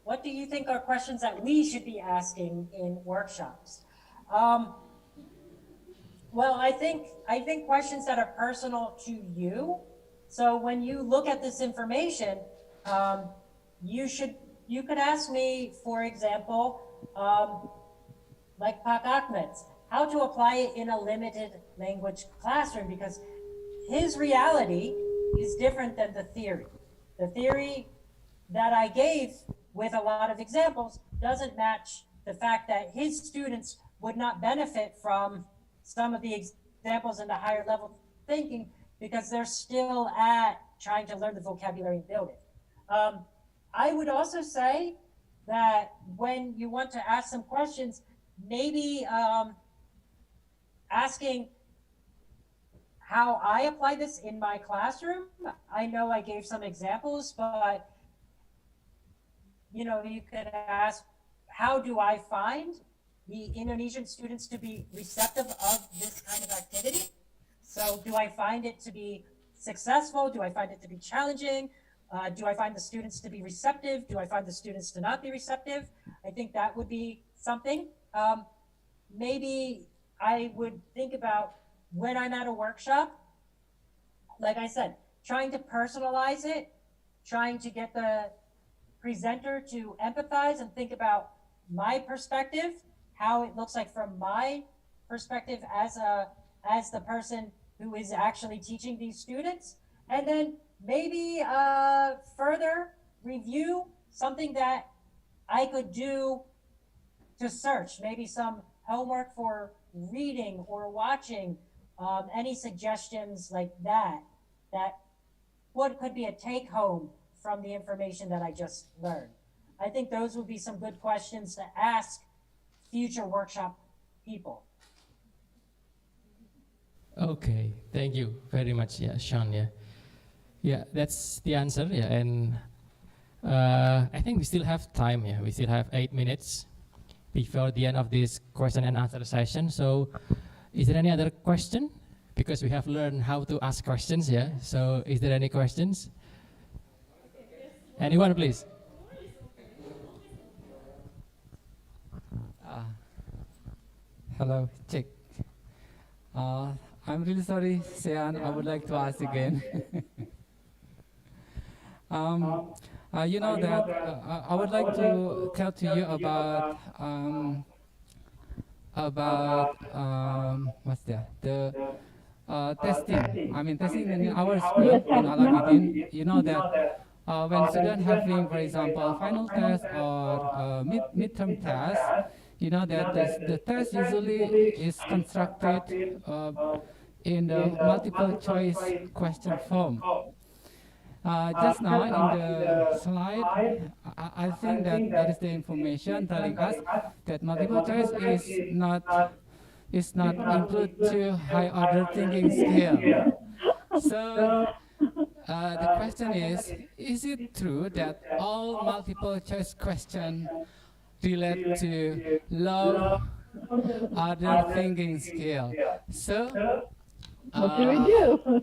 What do you think are questions that we should be asking in workshops? Well, I think questions that are personal to you. So when you look at this information, you could ask me, for example, like Pak Ahmed's, how to apply it in a limited language classroom, because his reality is different than the theory. The theory that I gave with a lot of examples doesn't match the fact that his students would not benefit from some of the examples in the higher level thinking because they're still at trying to learn the vocabulary and build it. I would also say that when you want to ask some questions, maybe asking how I apply this in my classroom. I know I gave some examples, but you could ask, how do I find the Indonesian students to be receptive of this kind of activity? So do I find it to be successful? Do I find it to be challenging? Do I find the students to be receptive? Do I find the students to not be receptive? I think that would be something. Maybe I would think about when I'm at a workshop, like I said, trying to personalize it, trying to get the presenter to empathize and think about my perspective, how it looks like from my perspective as the person who is actually teaching these students, and then maybe further review something that I could do to search, maybe some homework for reading or watching, any suggestions like that what could be a take home from the information that I just learned. I think those would be some good questions to ask future workshop people. Okay, thank you very much, yeah, Sean. Yeah, that's the answer. Yeah, and I think we still have time. Yeah, we still have 8 minutes before the end of this question and answer session. So, is there any other question? Because we have learned how to ask questions. Yeah. So, is there any questions? Anyone, please? Hello, check. I'm really sorry, Sean. I would like to ask again. You know that I would like to tell to you about what's that? The testing. I mean, testing in our school in Alabidin. You know that when students having, for example, final test or midterm test, you know that the test usually is constructed in the multiple choice question form. Just now in the slide, I think that there is the information telling us that multiple choice is not include to high order thinking scale. So the question is it true that all multiple choice questions relate to low order thinking scale? So What do we do?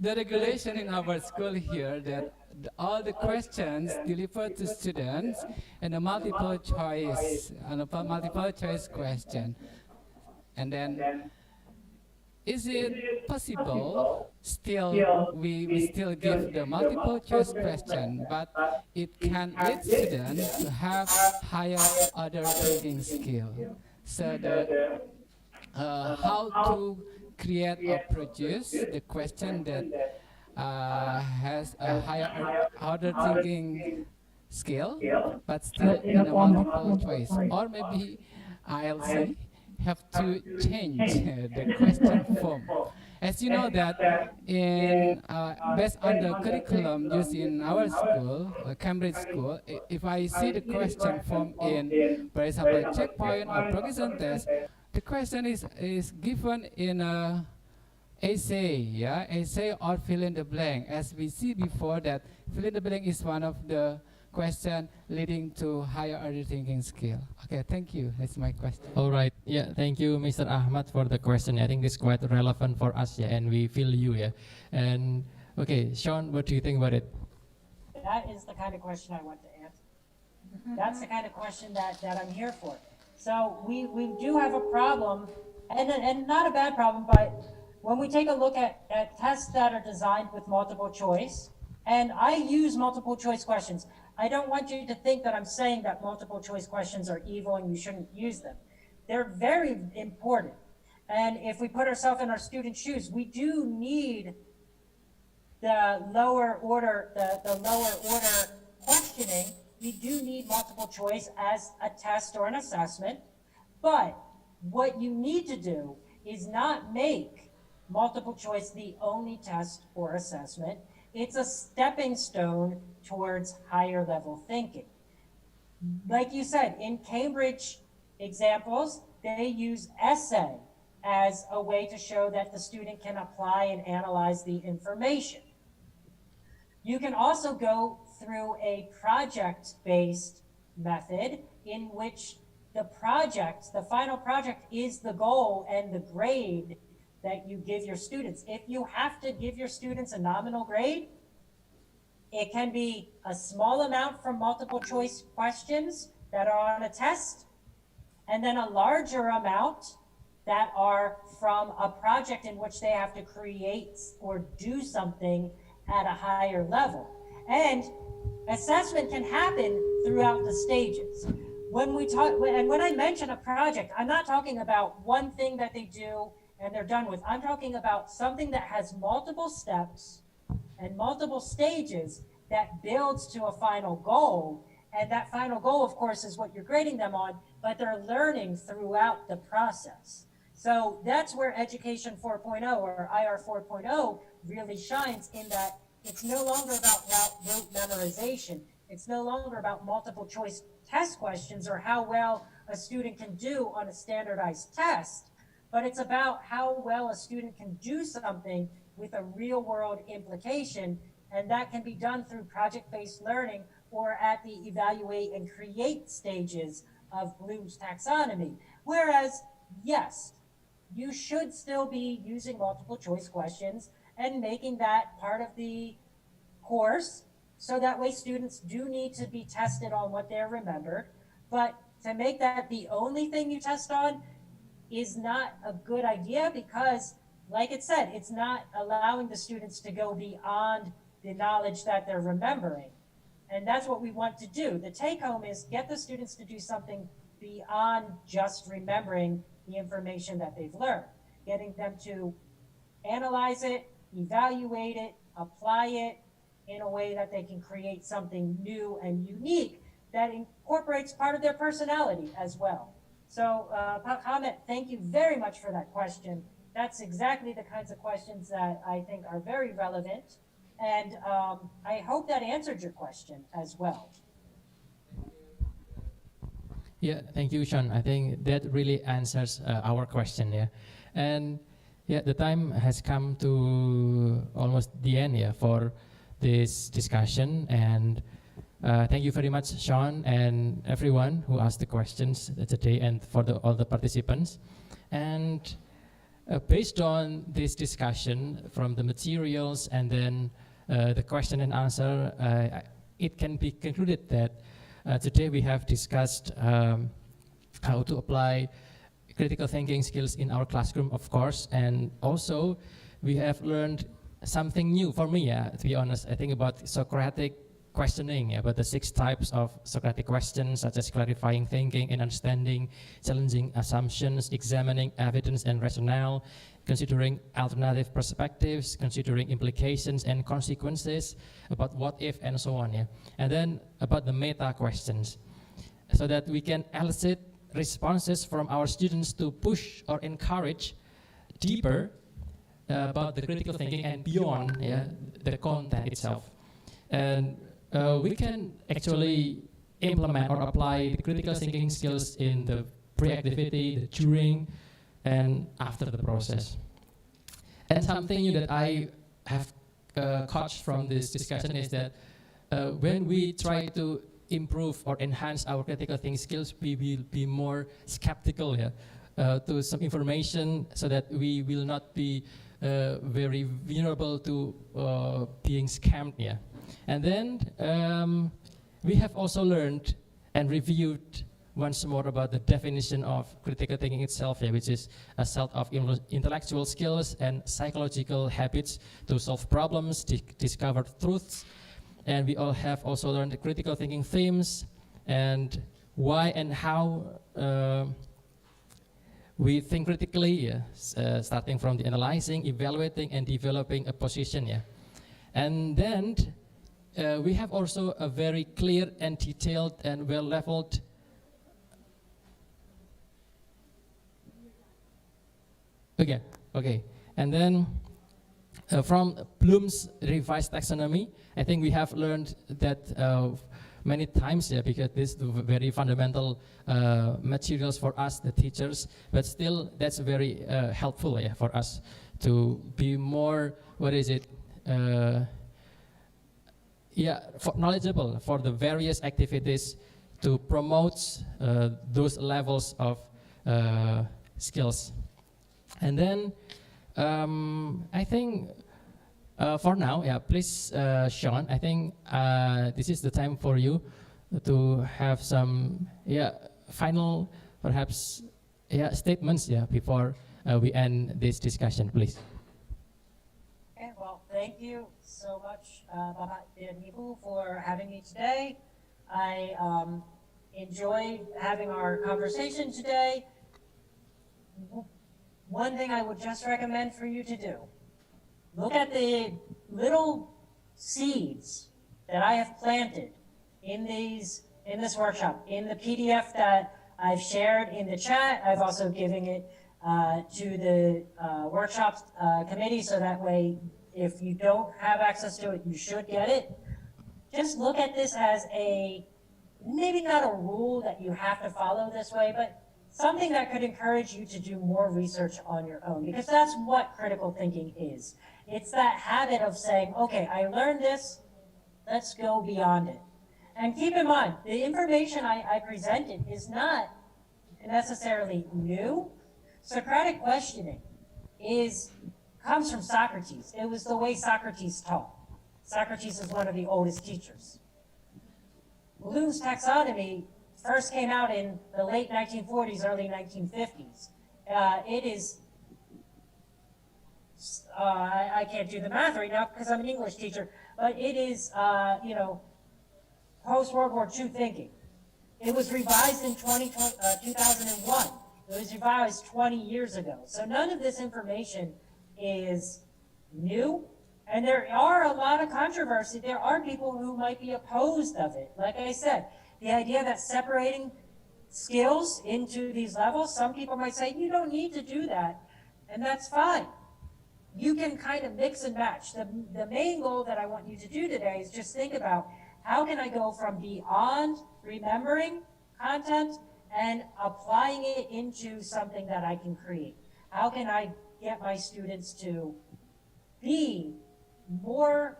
the regulation in our school here that all the questions delivered to students and a multiple choice question, and then is it possible still we still give the multiple choice question, but it can lead students to have higher order thinking skill? So the how to create or produce the question that has a higher order thinking skill, but still in a multiple choice, or maybe ILC have to change the question form. As you know that in based on the curriculum used in our school, Cambridge school, if I see the question form in, for example, checkpoint or progression test, the question is given in a essay, yeah, essay or fill in the blank. As we see before that fill in the blank is one of the question leading to higher order thinking skill. Okay, thank you. That's my question. All right. Yeah, thank you, Mr. Ahmad, for the question. I think this is quite relevant for us, yeah, and we feel you, yeah. And okay, Sean, what do you think about it? That is the kind of question I want to answer. That's the kind of question that I'm here for. So we do have a problem, and not a bad problem, but when we take a look at tests that are designed with multiple choice, and I use multiple choice questions. I don't want you to think that I'm saying that multiple choice questions are evil and you shouldn't use them. They're very important. And if we put ourselves in our students' shoes, we do need the lower order questioning. We do need multiple choice as a test or an assessment. But what you need to do is not make multiple choice the only test or assessment. It's a stepping stone towards higher level thinking. Like you said, in Cambridge examples, they use essay as a way to show that the student can apply and analyze the information. You can also go through a project-based method in which the final project is the goal and the grade that you give your students. If you have to give your students a nominal grade, it can be a small amount from multiple choice questions that are on a test, and then a larger amount that are from a project in which they have to create or do something at a higher level. And assessment can happen throughout the stages. When I mention a project, I'm not talking about one thing that they do and they're done with. I'm talking about something that has multiple steps and multiple stages that builds to a final goal. And that final goal, of course, is what you're grading them on, but they're learning throughout the process. So that's where Education 4.0 or IR 4.0 really shines, in that it's no longer about rote memorization. It's no longer about multiple choice test questions or how well a student can do on a standardized test, but it's about how well a student can do something with a real world implication. And that can be done through project-based learning or at the evaluate and create stages of Bloom's taxonomy. Whereas, yes, you should still be using multiple choice questions and making that part of the course, so that way students do need to be tested on what they're remembered. But to make that the only thing you test on, is not a good idea because, like it said, it's not allowing the students to go beyond the knowledge that they're remembering. And that's what we want to do. The take home is get the students to do something beyond just remembering the information that they've learned, getting them to analyze it, evaluate it, apply it in a way that they can create something new and unique that incorporates part of their personality as well. So Hamed, thank you very much for that question. That's exactly the kinds of questions that I think are very relevant. And I hope that answered your question as well. Yeah, thank you, Sean. I think that really answers our question, yeah. And yeah, the time has come to almost the end, yeah, for this discussion. And thank you very much, Sean, and everyone who asked the questions today, and for all the participants. And based on this discussion from the materials and then the question and answer, it can be concluded that today we have discussed how to apply critical thinking skills in our classroom, of course, and also we have learned something new for me, to be honest. I think about Socratic questioning, about the 6 types of Socratic questions, such as clarifying thinking and understanding, challenging assumptions, examining evidence and rationale, considering alternative perspectives, considering implications and consequences, about what if and so on. Yeah. And then about the meta questions, so that we can elicit responses from our students to push or encourage deeper about the critical thinking and beyond, yeah, the content itself. And we can actually implement or apply the critical thinking skills in the pre-activity, the during, and after the process. And something new that I have caught from this discussion is that when we try to improve or enhance our critical thinking skills, we will be more skeptical, yeah, to some information, so that we will not be very vulnerable to being scammed. Yeah. And then we have also learned and reviewed once more about the definition of critical thinking itself, yeah, which is a set of intellectual skills and psychological habits to solve problems, discover truths. And we all have also learned the critical thinking themes and why and how we think critically, yeah, starting from the analyzing, evaluating, and developing a position. Yeah. And then we have also a very clear and detailed and well-leveled Okay. And then from Bloom's revised taxonomy, I think we have learned that many times, yeah, because this is very fundamental materials for us, the teachers, but still that's very helpful, yeah, for us to be more, knowledgeable for the various activities to promote those levels of skills. And then I think for now, yeah, please, Sean, I think this is the time for you to have some final, perhaps, statements, before we end this discussion, please. Okay, well, thank you so much, Bapak dan Ibu, for having me today. I enjoyed having our conversation today. One thing I would just recommend for you to do, look at the little seeds that I have planted in this workshop, in the PDF that I've shared in the chat. I've also given it to the workshops committee, so that way, if you don't have access to it, you should get it. Just look at this as maybe not a rule that you have to follow this way, but something that could encourage you to do more research on your own, because that's what critical thinking is. It's that habit of saying, okay, I learned this, let's go beyond it. And keep in mind, the information I presented is not necessarily new. Socratic questioning comes from Socrates. It was the way Socrates taught. Socrates is one of the oldest teachers. Bloom's taxonomy first came out in the late 1940s, early 1950s. it is, I can't do the math right now because I'm an English teacher, but it is, post-World War II thinking. It was revised in 2001. It was revised 20 years ago. So none of this information is new. And there are a lot of controversy. There are people who might be opposed of it. Like I said, the idea that separating skills into these levels, some people might say, you don't need to do that. And that's fine. You can kind of mix and match. The main goal that I want you to do today is just think about, how can I go from beyond remembering content and applying it into something that I can create? How can I get my students to be more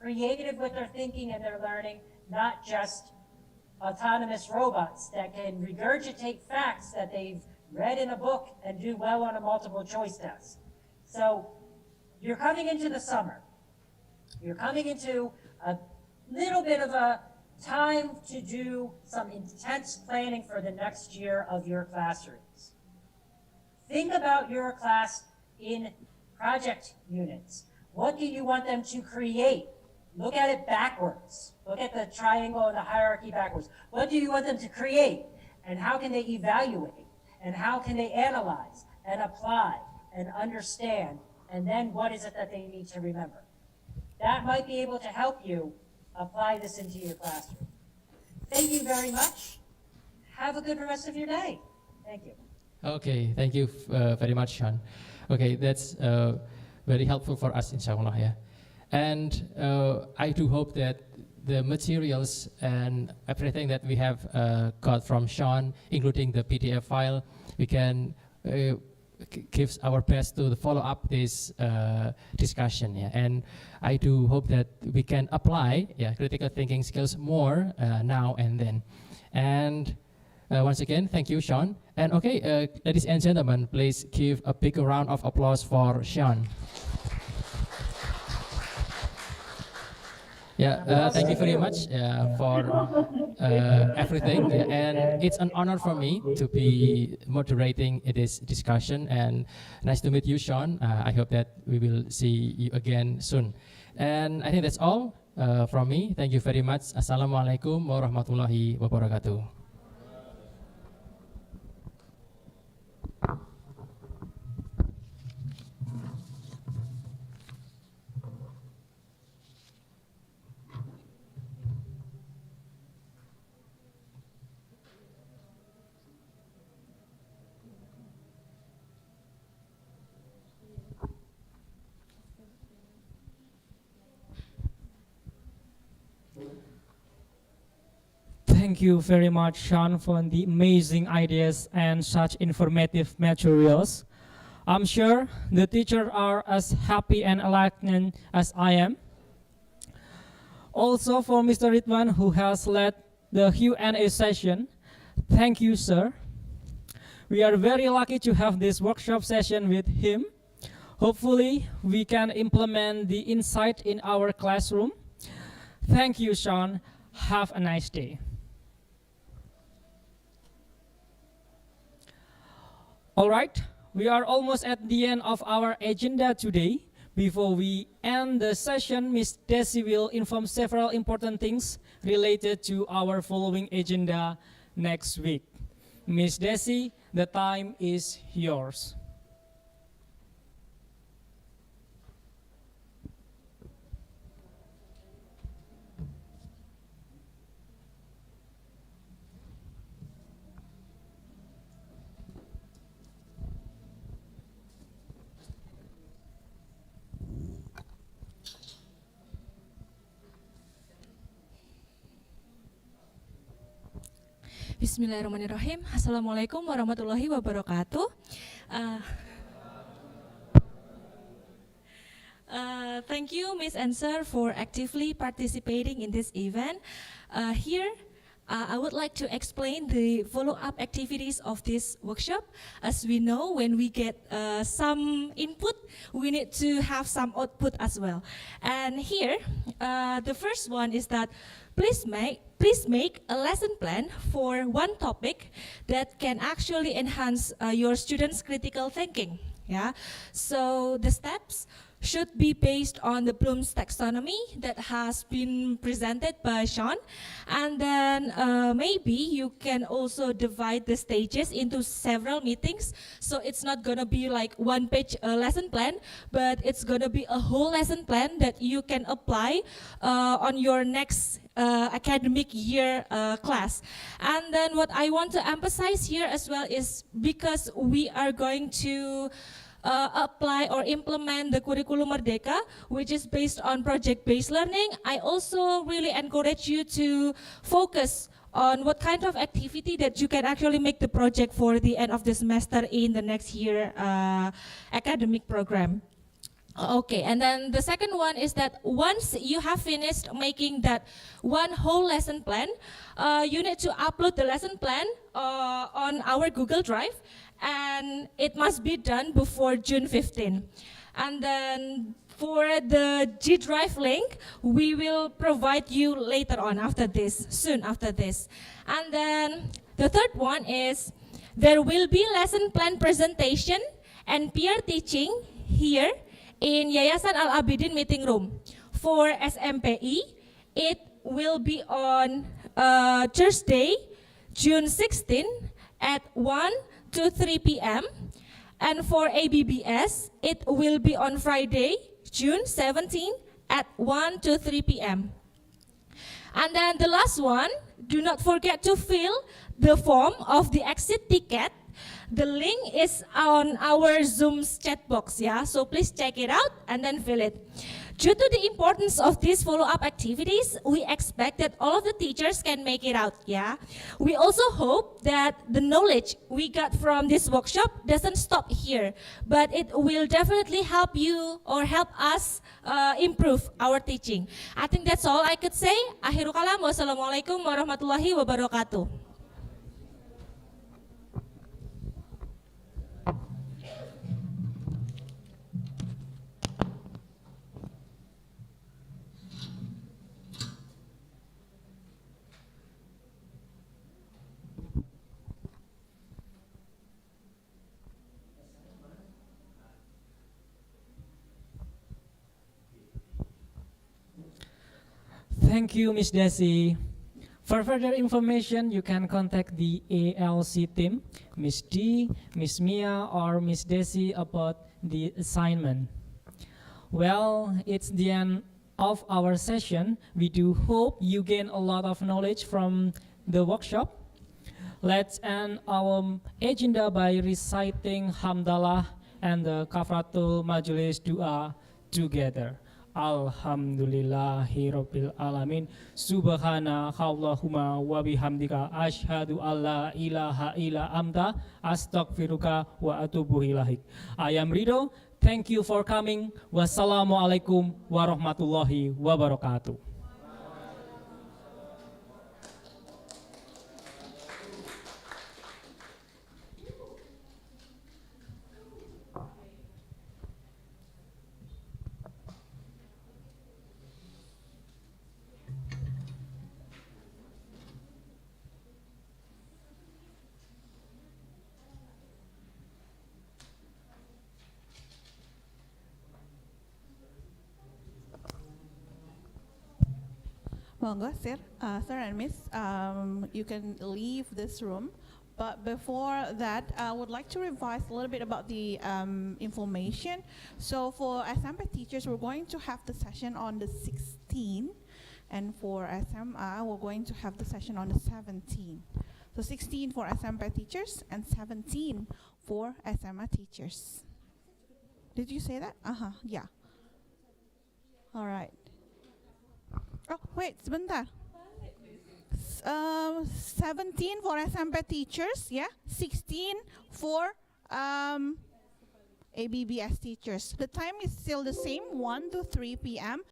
creative with their thinking and their learning, not just autonomous robots that can regurgitate facts that they've read in a book and do well on a multiple choice test. So you're coming into the summer. You're coming into a little bit of a time to do some intense planning for the next year of your classrooms. Think about your class in project units. What do you want them to create? Look at it backwards. Look at the triangle and the hierarchy backwards. What do you want them to create? And how can they evaluate? And how can they analyze and apply and understand? And then what is it that they need to remember? That might be able to help you apply this into your classroom. Thank you very much. Have a good rest of your day. Thank you. Okay, thank you very much, Sean. Okay, that's very helpful for us, inshallah. Yeah. And I do hope that the materials and everything that we have got from Sean, including the PDF file, we can give our best to follow up this discussion. Yeah. And I do hope that we can apply critical thinking skills more now and then. And once again, thank you, Sean. And okay, ladies and gentlemen, please give a big round of applause for Sean. Yeah, thank you very much for everything. And it's an honor for me to be moderating this discussion. And nice to meet you, Sean. I hope that we will see you again soon. And I think that's all from me. Thank you very much. Assalamualaikum warahmatullahi wabarakatuh. Thank you very much, Sean, for the amazing ideas and such informative materials. I'm sure the teachers are as happy and enlightened as I am. Also for Mr. Ridwan, who has led the Q&A session, thank you, sir. We are very lucky to have this workshop session with him. Hopefully, we can implement the insight in our classroom. Thank you, Sean. Have a nice day. All right, we are almost at the end of our agenda today. Before we end the session, Ms. Desi will inform several important things related to our following agenda next week. Ms. Desi, the time is yours. Bismillahirrahmanirrahim. Assalamualaikum warahmatullahi wabarakatuh. Thank you, Ms. Answer, for actively participating in this event. Here, I would like to explain the follow-up activities of this workshop. As we know, when we get some input, we need to have some output as well. And here, the first one is that please make a lesson plan for one topic that can actually enhance your students' critical thinking. Yeah. So the steps should be based on the Bloom's taxonomy that has been presented by Sean. And then maybe you can also divide the stages into several meetings. So it's not gonna be like one page lesson plan, but it's gonna be a whole lesson plan that you can apply on your next academic year class. And then what I want to emphasize here as well is because we are going to apply or implement the Curriculum Merdeka, which is based on project-based learning, I also really encourage you to focus on what kind of activity that you can actually make the project for the end of the semester in the next year academic program. Okay, and then the second one is that once you have finished making that one whole lesson plan, you need to upload the lesson plan on our Google Drive, and it must be done before June 15. And then for the G Drive link, we will provide you later on after this, soon after this. And then the third one is there will be lesson plan presentation and peer teaching here in Yayasan Al-Abidin meeting room. For SMPI, it will be on Thursday, June 16 at 1 to 3 p.m. And for ABBS, it will be on Friday, June 17 at 1 to 3 p.m. And then the last one, do not forget to fill the form of the exit ticket. The link is on our Zoom's chat box, yeah? So please check it out and then fill it. Due to the importance of these follow-up activities, we expect that all of the teachers can make it out, yeah? We also hope that the knowledge we got from this workshop doesn't stop here, but it will definitely help you or help us improve our teaching. I think that's all I could say. Akhirul kalam, wassalamualaikum warahmatullahi wabarakatuh. Thank you, Miss Desi. For further information, you can contact the ALC team, Miss D, Miss Mia, or Miss Desi about the assignment. Well, it's the end of our session. We do hope you gain a lot of knowledge from the workshop. Let's end our agenda by reciting Hamdalah and the Kafratul Majlis Dua together. Alhamdulillahirabbil alamin. Subhanakallahumma wa bihamdika asyhadu alla ilaha illa anta astaghfiruka wa atubu ilaik. I am Rido. Thank you for coming. Wassalamualaikum warahmatullahi wabarakatuh. Monggo, sir, sir and miss, you can leave this room. But before that, I would like to revise a little bit about the information. So for SMP teachers, we're going to have the session on the 16th. And for SMA, we're going to have the session on the 17th. So 16 for SMP teachers and 17 for SMA teachers. Did you say that? Yeah. All right. Oh, wait, sebentar. 17 for SMP teachers, yeah. 16 for ABBS teachers. The time is still the same, 1 to 3 p.m.